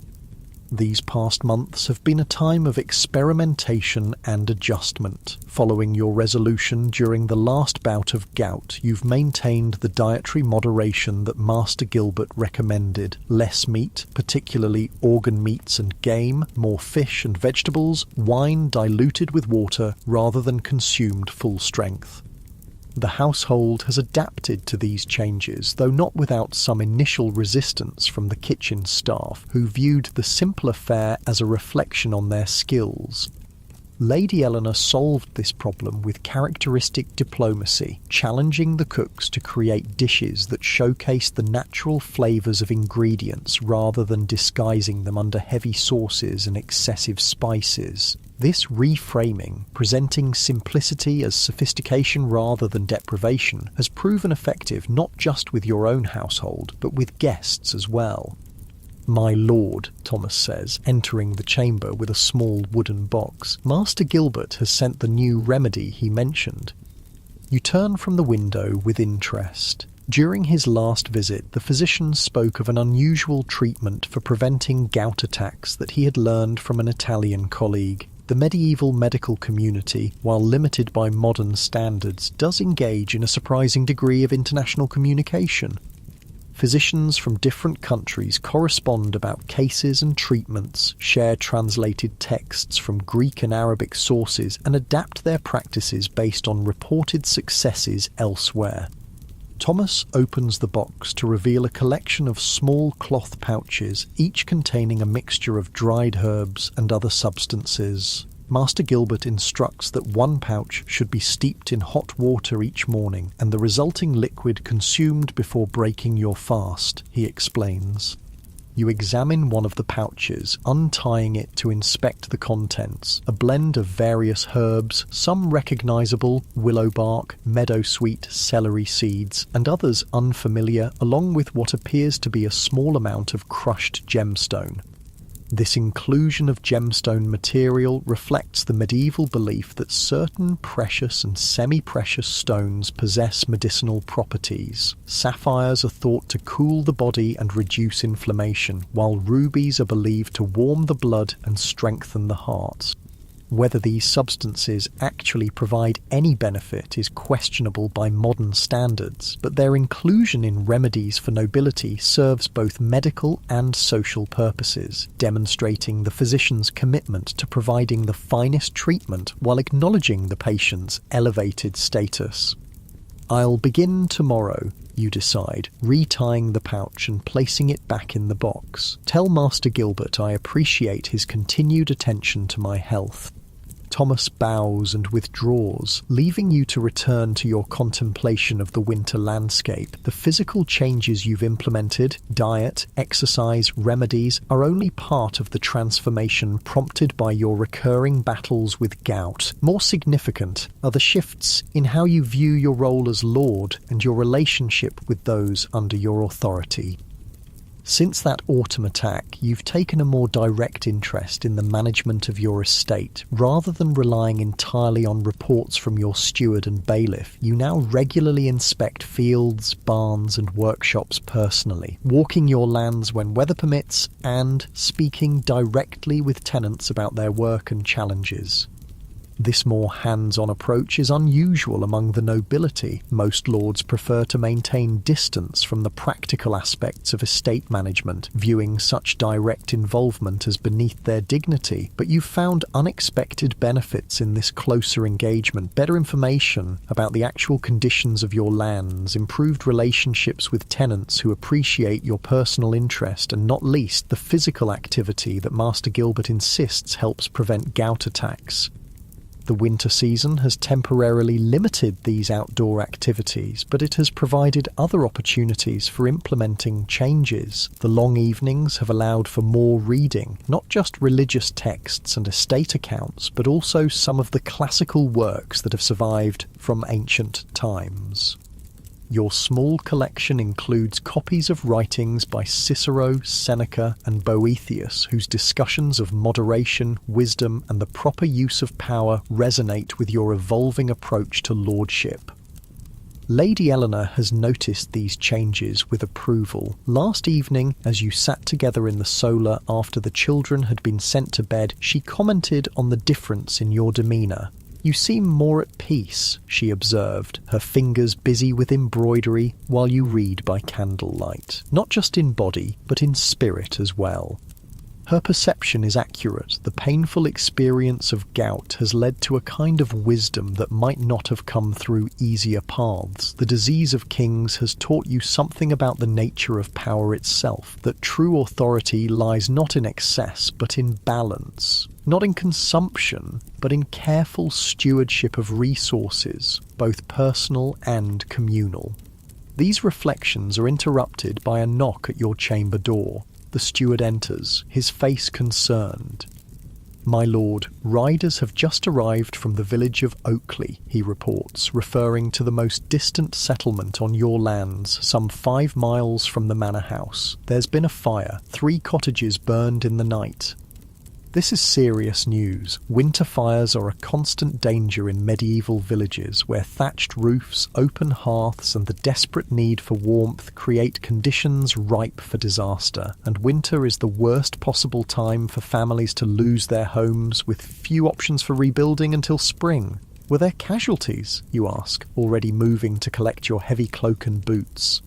These past months have been a time of experimentation and adjustment. Following your resolution during the last bout of gout, you've maintained the dietary moderation that Master Gilbert recommended. Less meat, particularly organ meats and game, more fish and vegetables, wine diluted with water rather than consumed full strength. The household has adapted to these changes, though not without some initial resistance from the kitchen staff, who viewed the simpler fare as a reflection on their skills. Lady Eleanor solved this problem with characteristic diplomacy, challenging the cooks to create dishes that showcase the natural flavours of ingredients rather than disguising them under heavy sauces and excessive spices. This reframing, presenting simplicity as sophistication rather than deprivation, has proven effective not just with your own household, but with guests as well. "My lord," Thomas says, entering the chamber with a small wooden box. "Master Gilbert has sent the new remedy he mentioned." You turn from the window with interest. During his last visit, the physician spoke of an unusual treatment for preventing gout attacks that he had learned from an Italian colleague. The medieval medical community, while limited by modern standards, does engage in a surprising degree of international communication. Physicians from different countries correspond about cases and treatments, share translated texts from Greek and Arabic sources, and adapt their practices based on reported successes elsewhere. Thomas opens the box to reveal a collection of small cloth pouches, each containing a mixture of dried herbs and other substances. Master Gilbert instructs that one pouch should be steeped in hot water each morning and the resulting liquid consumed before breaking your fast, he explains. You examine one of the pouches, untying it to inspect the contents, a blend of various herbs, some recognizable, willow bark, meadowsweet, celery seeds, and others unfamiliar, along with what appears to be a small amount of crushed gemstone. This inclusion of gemstone material reflects the medieval belief that certain precious and semi-precious stones possess medicinal properties. Sapphires are thought to cool the body and reduce inflammation, while rubies are believed to warm the blood and strengthen the heart. Whether these substances actually provide any benefit is questionable by modern standards, but their inclusion in remedies for nobility serves both medical and social purposes, demonstrating the physician's commitment to providing the finest treatment while acknowledging the patient's elevated status. I'll begin tomorrow, you decide, retying the pouch and placing it back in the box. Tell Master Gilbert I appreciate his continued attention to my health. Thomas bows and withdraws, leaving you to return to your contemplation of the winter landscape. The physical changes you've implemented, diet, exercise, remedies, are only part of the transformation prompted by your recurring battles with gout. More significant are the shifts in how you view your role as Lord and your relationship with those under your authority. Since that autumn attack, you've taken a more direct interest in the management of your estate. Rather than relying entirely on reports from your steward and bailiff, you now regularly inspect fields, barns and workshops personally, walking your lands when weather permits and speaking directly with tenants about their work and challenges. This more hands-on approach is unusual among the nobility. Most lords prefer to maintain distance from the practical aspects of estate management, viewing such direct involvement as beneath their dignity. But you've found unexpected benefits in this closer engagement, better information about the actual conditions of your lands, improved relationships with tenants who appreciate your personal interest, and not least the physical activity that Master Gilbert insists helps prevent gout attacks. The winter season has temporarily limited these outdoor activities, but it has provided other opportunities for implementing changes. The long evenings have allowed for more reading, not just religious texts and estate accounts, but also some of the classical works that have survived from ancient times. Your small collection includes copies of writings by Cicero, Seneca, and Boethius, whose discussions of moderation, wisdom, and the proper use of power resonate with your evolving approach to lordship. Lady Eleanor has noticed these changes with approval. Last evening, as you sat together in the solar after the children had been sent to bed, she commented on the difference in your demeanour. "You seem more at peace," she observed, her fingers busy with embroidery while you read by candlelight. Not just in body, but in spirit as well. Her perception is accurate. The painful experience of gout has led to a kind of wisdom that might not have come through easier paths. The disease of kings has taught you something about the nature of power itself, that true authority lies not in excess, but in balance. Not in consumption, but in careful stewardship of resources, both personal and communal. These reflections are interrupted by a knock at your chamber door. The steward enters, his face concerned. "My lord, riders have just arrived from the village of Oakley," he reports, referring to the most distant settlement on your lands, some 5 miles from the manor house. "There's been a fire, 3 cottages burned in the night." This is serious news. Winter fires are a constant danger in medieval villages where thatched roofs, open hearths, and the desperate need for warmth create conditions ripe for disaster. And winter is the worst possible time for families to lose their homes, with few options for rebuilding until spring. Were there casualties, you ask, already moving to collect your heavy cloak and boots?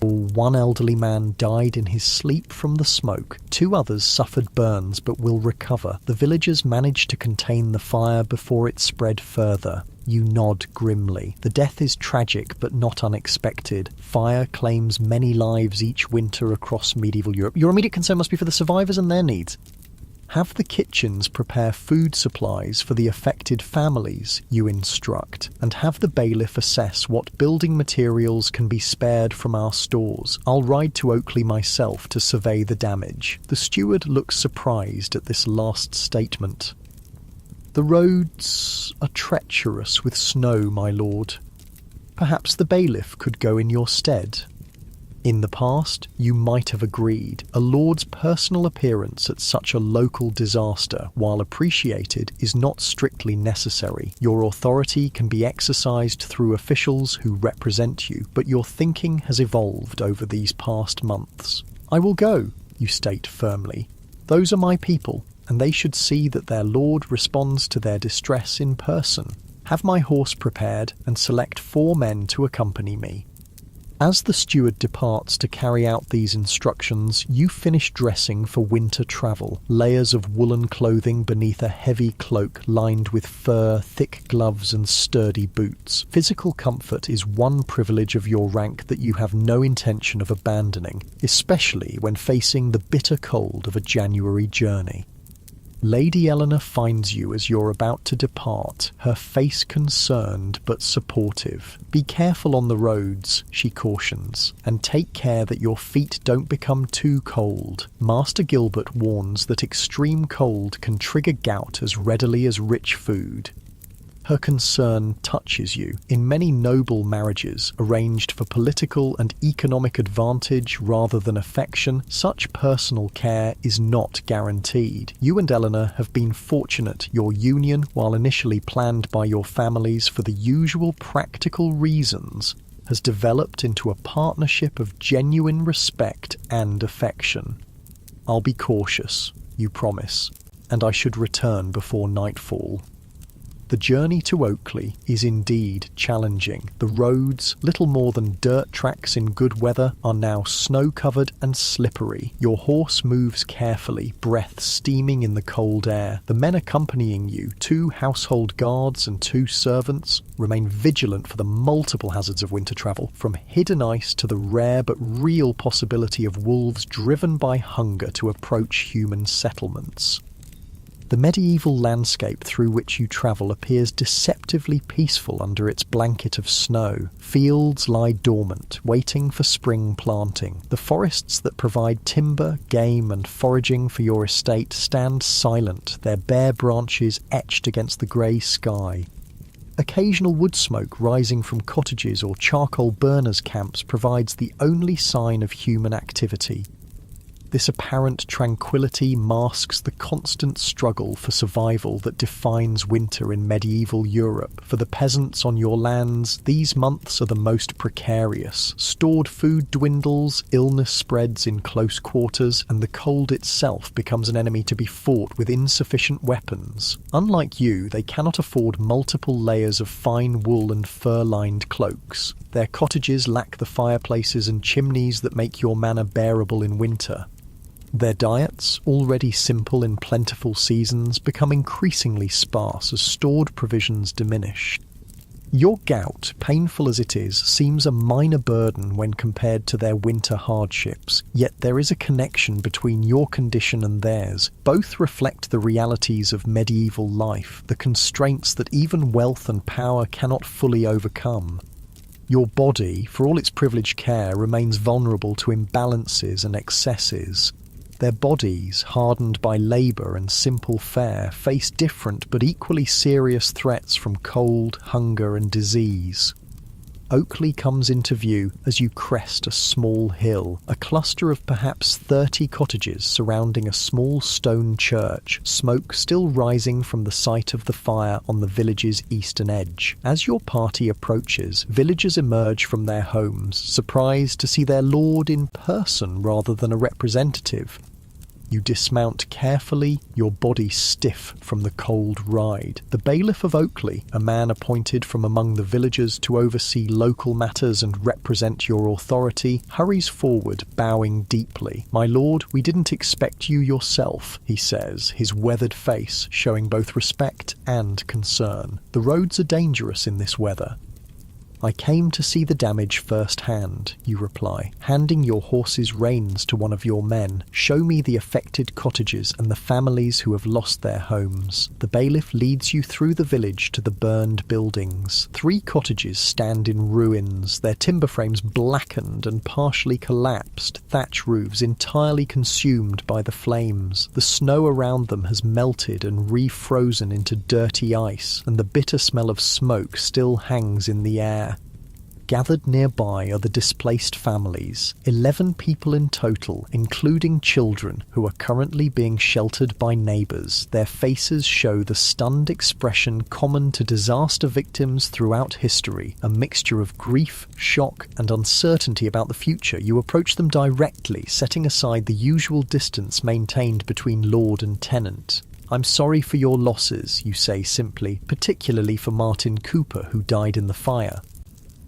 One elderly man died in his sleep from the smoke. 2 others suffered burns but will recover. The villagers managed to contain the fire before it spread further. You nod grimly. The death is tragic but not unexpected. Fire claims many lives each winter across medieval Europe. Your immediate concern must be for the survivors and their needs. Have the kitchens prepare food supplies for the affected families, you instruct, and have the bailiff assess what building materials can be spared from our stores. I'll ride to Oakley myself to survey the damage. The steward looks surprised at this last statement. The roads are treacherous with snow, my lord. Perhaps the bailiff could go in your stead. In the past, you might have agreed. A lord's personal appearance at such a local disaster, while appreciated, is not strictly necessary. Your authority can be exercised through officials who represent you, but your thinking has evolved over these past months. I will go, you state firmly. Those are my people, and they should see that their lord responds to their distress in person. Have my horse prepared and select 4 men to accompany me. As the steward departs to carry out these instructions, you finish dressing for winter travel. Layers of woolen clothing beneath a heavy cloak lined with fur, thick gloves and sturdy boots. Physical comfort is one privilege of your rank that you have no intention of abandoning, especially when facing the bitter cold of a January journey. Lady Eleanor finds you as you're about to depart, her face concerned but supportive. Be careful on the roads, she cautions, and take care that your feet don't become too cold. Master Gilbert warns that extreme cold can trigger gout as readily as rich food. Her concern touches you. In many noble marriages, arranged for political and economic advantage rather than affection, such personal care is not guaranteed. You and Eleanor have been fortunate. Your union, while initially planned by your families for the usual practical reasons, has developed into a partnership of genuine respect and affection. I'll be cautious, you promise, and I should return before nightfall. The journey to Oakley is indeed challenging. The roads, little more than dirt tracks in good weather, are now snow-covered and slippery. Your horse moves carefully, breath steaming in the cold air. The men accompanying you, 2 household guards and 2 servants, remain vigilant for the multiple hazards of winter travel, from hidden ice to the rare but real possibility of wolves driven by hunger to approach human settlements. The medieval landscape through which you travel appears deceptively peaceful under its blanket of snow. Fields lie dormant, waiting for spring planting. The forests that provide timber, game and foraging for your estate stand silent, their bare branches etched against the grey sky. Occasional wood smoke rising from cottages or charcoal burners' camps provides the only sign of human activity. This apparent tranquility masks the constant struggle for survival that defines winter in medieval Europe. For the peasants on your lands, these months are the most precarious. Stored food dwindles, illness spreads in close quarters, and the cold itself becomes an enemy to be fought with insufficient weapons. Unlike you, they cannot afford multiple layers of fine wool and fur-lined cloaks. Their cottages lack the fireplaces and chimneys that make your manor bearable in winter. Their diets, already simple in plentiful seasons, become increasingly sparse as stored provisions diminish. Your gout, painful as it is, seems a minor burden when compared to their winter hardships, yet there is a connection between your condition and theirs. Both reflect the realities of medieval life, the constraints that even wealth and power cannot fully overcome. Your body, for all its privileged care, remains vulnerable to imbalances and excesses. Their bodies, hardened by labour and simple fare, face different but equally serious threats from cold, hunger and disease. Oakley comes into view as you crest a small hill, a cluster of perhaps 30 cottages surrounding a small stone church, smoke still rising from the site of the fire on the village's eastern edge. As your party approaches, villagers emerge from their homes, surprised to see their lord in person rather than a representative. You dismount carefully, your body stiff from the cold ride. The bailiff of Oakley, a man appointed from among the villagers to oversee local matters and represent your authority, hurries forward, bowing deeply. "My lord, we didn't expect you yourself," he says, his weathered face showing both respect and concern. "The roads are dangerous in this weather." "I came to see the damage firsthand," you reply, handing your horse's reins to one of your men. "Show me the affected cottages and the families who have lost their homes." The bailiff leads you through the village to the burned buildings. 3 cottages stand in ruins, their timber frames blackened and partially collapsed, thatch roofs entirely consumed by the flames. The snow around them has melted and refrozen into dirty ice, and the bitter smell of smoke still hangs in the air. Gathered nearby are the displaced families, 11 people in total, including children who are currently being sheltered by neighbours. Their faces show the stunned expression common to disaster victims throughout history, a mixture of grief, shock, and uncertainty about the future. You approach them directly, setting aside the usual distance maintained between lord and tenant. "I'm sorry for your losses," you say simply, "particularly for Martin Cooper, who died in the fire."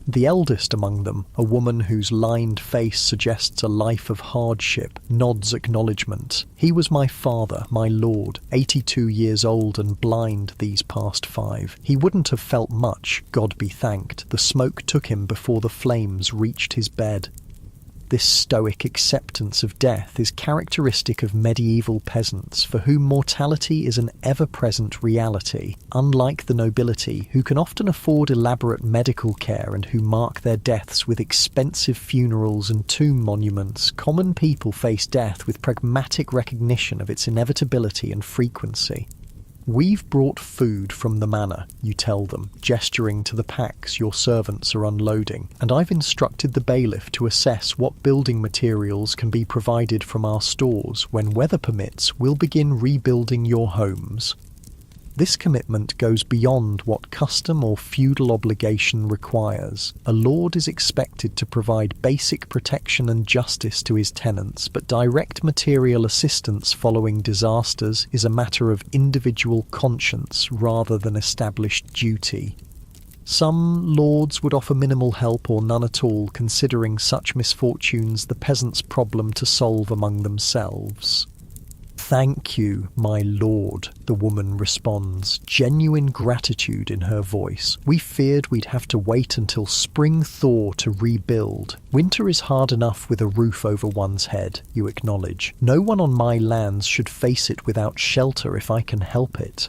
The eldest among them, a woman whose lined face suggests a life of hardship, nods acknowledgement. "He was my father, my lord, 82 years old and blind these past 5. He wouldn't have felt much, God be thanked. The smoke took him before the flames reached his bed." This stoic acceptance of death is characteristic of medieval peasants, for whom mortality is an ever-present reality. Unlike the nobility, who can often afford elaborate medical care and who mark their deaths with expensive funerals and tomb monuments, common people face death with pragmatic recognition of its inevitability and frequency. "We've brought food from the manor," you tell them, gesturing to the packs your servants are unloading, "and I've instructed the bailiff to assess what building materials can be provided from our stores. When weather permits, we'll begin rebuilding your homes." This commitment goes beyond what custom or feudal obligation requires. A lord is expected to provide basic protection and justice to his tenants, but direct material assistance following disasters is a matter of individual conscience rather than established duty. Some lords would offer minimal help or none at all, considering such misfortunes the peasants' problem to solve among themselves. "Thank you, my lord," the woman responds, genuine gratitude in her voice. "We feared we'd have to wait until spring thaw to rebuild. Winter is hard enough with a roof over one's head," you acknowledge. "No one on my lands should face it without shelter if I can help it."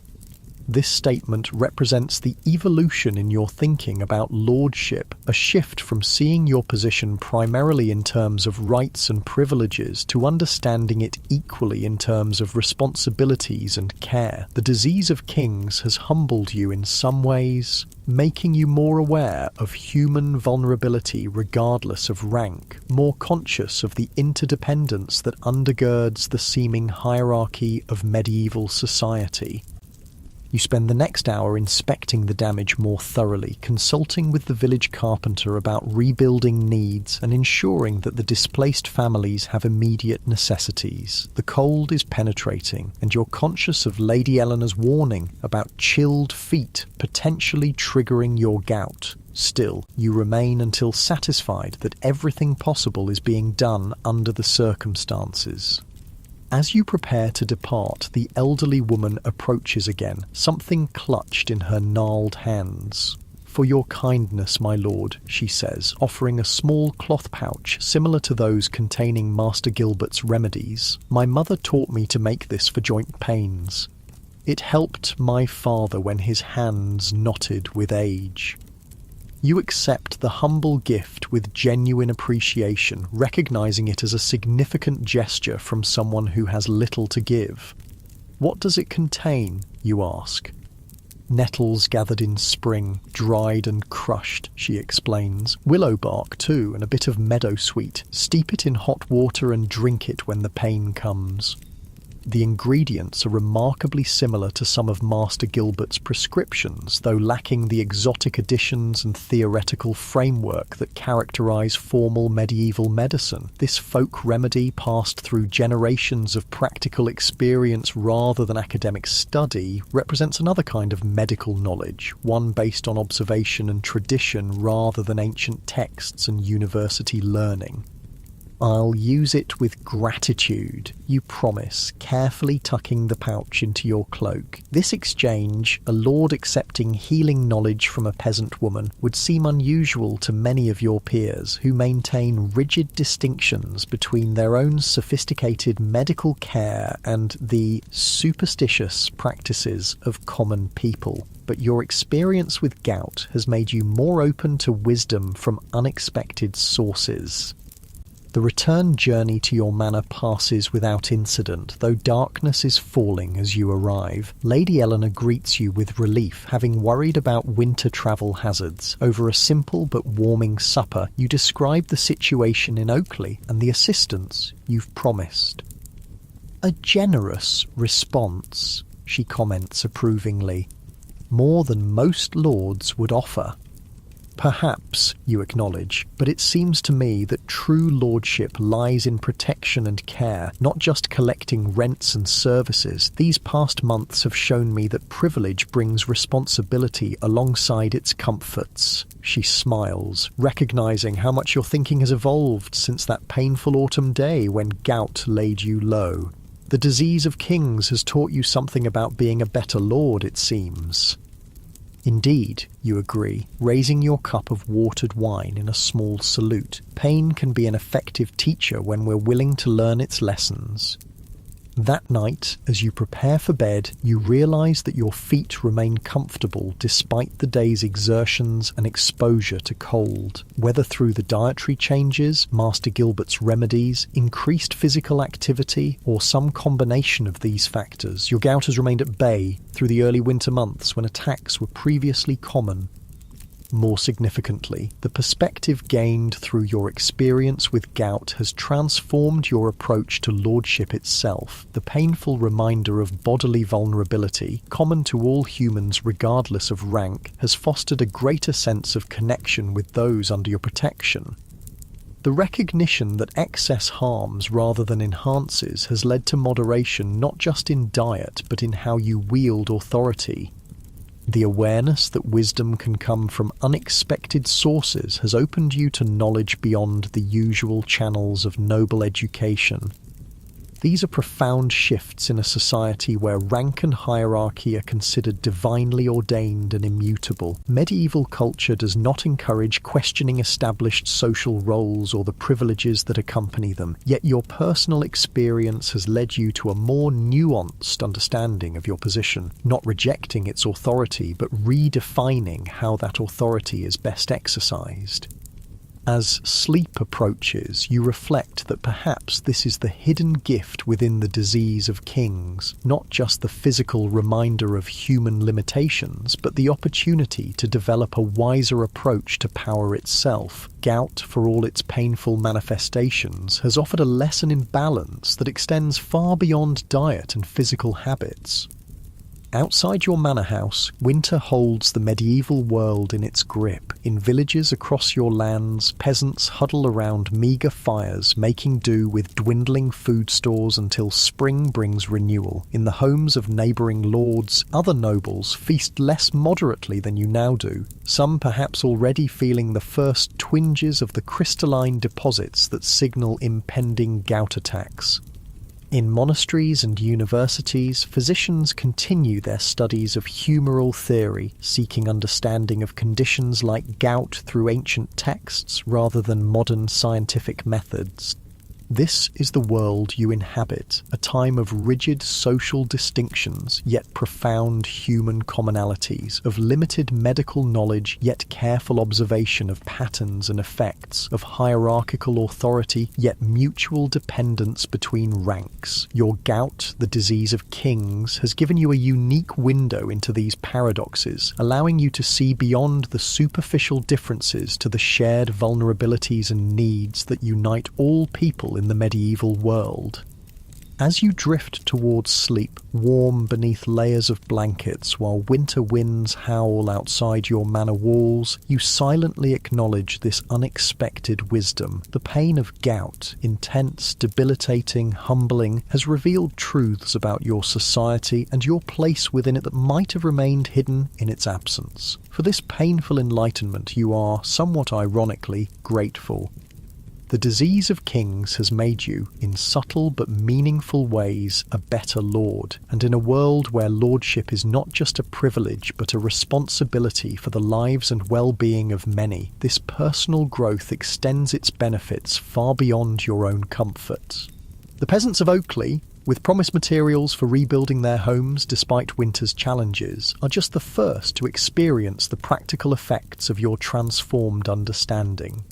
This statement represents the evolution in your thinking about lordship, a shift from seeing your position primarily in terms of rights and privileges to understanding it equally in terms of responsibilities and care. The disease of kings has humbled you in some ways, making you more aware of human vulnerability regardless of rank, more conscious of the interdependence that undergirds the seeming hierarchy of medieval society. You spend the next hour inspecting the damage more thoroughly, consulting with the village carpenter about rebuilding needs and ensuring that the displaced families have immediate necessities. The cold is penetrating, and you're conscious of Lady Eleanor's warning about chilled feet potentially triggering your gout. Still, you remain until satisfied that everything possible is being done under the circumstances. As you prepare to depart, the elderly woman approaches again, something clutched in her gnarled hands. "For your kindness, my lord," she says, offering a small cloth pouch similar to those containing Master Gilbert's remedies. "My mother taught me to make this for joint pains. It helped my father when his hands knotted with age." You accept the humble gift with genuine appreciation, recognizing it as a significant gesture from someone who has little to give. "What does it contain?" you ask. Nettles gathered in spring, dried and crushed, she explains. Willow bark too, and a bit of meadowsweet. Steep it in hot water and drink it when the pain comes. The ingredients are remarkably similar to some of Master Gilbert's prescriptions, though lacking the exotic additions and theoretical framework that characterize formal medieval medicine. This folk remedy, passed through generations of practical experience rather than academic study, represents another kind of medical knowledge, one based on observation and tradition rather than ancient texts and university learning. I'll use it with gratitude, you promise, carefully tucking the pouch into your cloak. This exchange, a lord accepting healing knowledge from a peasant woman, would seem unusual to many of your peers who maintain rigid distinctions between their own sophisticated medical care and the superstitious practices of common people. But your experience with gout has made you more open to wisdom from unexpected sources. The return journey to your manor passes without incident, though darkness is falling as you arrive. Lady Eleanor greets you with relief, having worried about winter travel hazards. Over a simple but warming supper, you describe the situation in Oakley and the assistance you've promised. A generous response, she comments approvingly. More than most lords would offer. Perhaps, you acknowledge, but it seems to me that true lordship lies in protection and care, not just collecting rents and services. These past months have shown me that privilege brings responsibility alongside its comforts. She smiles, recognizing how much your thinking has evolved since that painful autumn day when gout laid you low. The disease of kings has taught you something about being a better lord, it seems. Indeed, you agree, raising your cup of watered wine in a small salute. Pain can be an effective teacher when we're willing to learn its lessons. That night, as you prepare for bed, you realize that your feet remain comfortable despite the day's exertions and exposure to cold. Whether through the dietary changes, Master Gilbert's remedies, increased physical activity, or some combination of these factors, your gout has remained at bay through the early winter months when attacks were previously common. More significantly, the perspective gained through your experience with gout has transformed your approach to lordship itself. The painful reminder of bodily vulnerability, common to all humans regardless of rank, has fostered a greater sense of connection with those under your protection. The recognition that excess harms rather than enhances has led to moderation not just in diet but in how you wield authority. The awareness that wisdom can come from unexpected sources has opened you to knowledge beyond the usual channels of noble education. These are profound shifts in a society where rank and hierarchy are considered divinely ordained and immutable. Medieval culture does not encourage questioning established social roles or the privileges that accompany them, yet your personal experience has led you to a more nuanced understanding of your position, not rejecting its authority, but redefining how that authority is best exercised. As sleep approaches, you reflect that perhaps this is the hidden gift within the disease of kings, not just the physical reminder of human limitations, but the opportunity to develop a wiser approach to power itself. Gout, for all its painful manifestations, has offered a lesson in balance that extends far beyond diet and physical habits. Outside your manor house, winter holds the medieval world in its grip. In villages across your lands, peasants huddle around meagre fires, making do with dwindling food stores until spring brings renewal. In the homes of neighbouring lords, other nobles feast less moderately than you now do, some perhaps already feeling the first twinges of the crystalline deposits that signal impending gout attacks. In monasteries and universities, physicians continue their studies of humoral theory, seeking understanding of conditions like gout through ancient texts rather than modern scientific methods. This is the world you inhabit, a time of rigid social distinctions, yet profound human commonalities, of limited medical knowledge, yet careful observation of patterns and effects, of hierarchical authority, yet mutual dependence between ranks. Your gout, the disease of kings, has given you a unique window into these paradoxes, allowing you to see beyond the superficial differences to the shared vulnerabilities and needs that unite all people in the medieval world. As you drift towards sleep, warm beneath layers of blankets while winter winds howl outside your manor walls, you silently acknowledge this unexpected wisdom. The pain of gout, intense, debilitating, humbling, has revealed truths about your society and your place within it that might have remained hidden in its absence. For this painful enlightenment you are, somewhat ironically, grateful. The disease of kings has made you, in subtle but meaningful ways, a better lord, and in a world where lordship is not just a privilege but a responsibility for the lives and well-being of many, this personal growth extends its benefits far beyond your own comfort. The peasants of Oakley, with promised materials for rebuilding their homes despite winter's challenges, are just the first to experience the practical effects of your transformed understanding.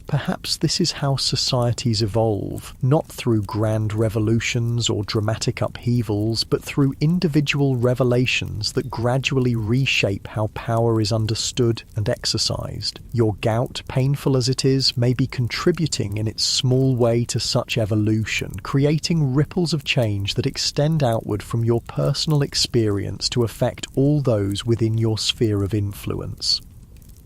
Perhaps this is how societies evolve, not through grand revolutions or dramatic upheavals, but through individual revelations that gradually reshape how power is understood and exercised. Your gout, painful as it is, may be contributing in its small way to such evolution, creating ripples of change that extend outward from your personal experience to affect all those within your sphere of influence.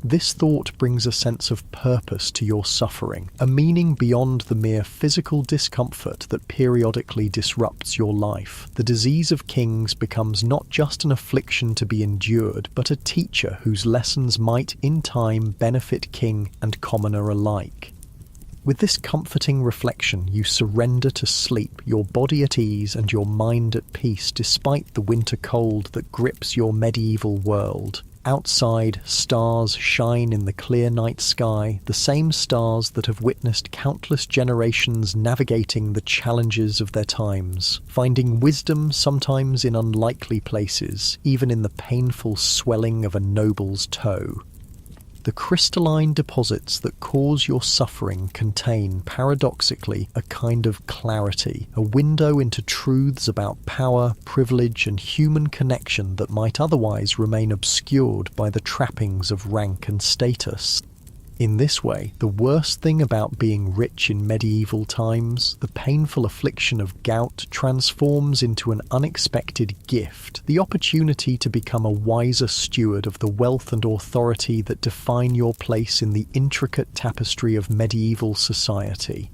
This thought brings a sense of purpose to your suffering, a meaning beyond the mere physical discomfort that periodically disrupts your life. The disease of kings becomes not just an affliction to be endured, but a teacher whose lessons might, in time, benefit king and commoner alike. With this comforting reflection, you surrender to sleep, your body at ease and your mind at peace despite the winter cold that grips your medieval world. Outside, stars shine in the clear night sky, the same stars that have witnessed countless generations navigating the challenges of their times, finding wisdom sometimes in unlikely places, even in the painful swelling of a noble's toe. The crystalline deposits that cause your suffering contain, paradoxically, a kind of clarity, a window into truths about power, privilege, and human connection that might otherwise remain obscured by the trappings of rank and status. In this way, the worst thing about being rich in medieval times, the painful affliction of gout, transforms into an unexpected gift, the opportunity to become a wiser steward of the wealth and authority that define your place in the intricate tapestry of medieval society.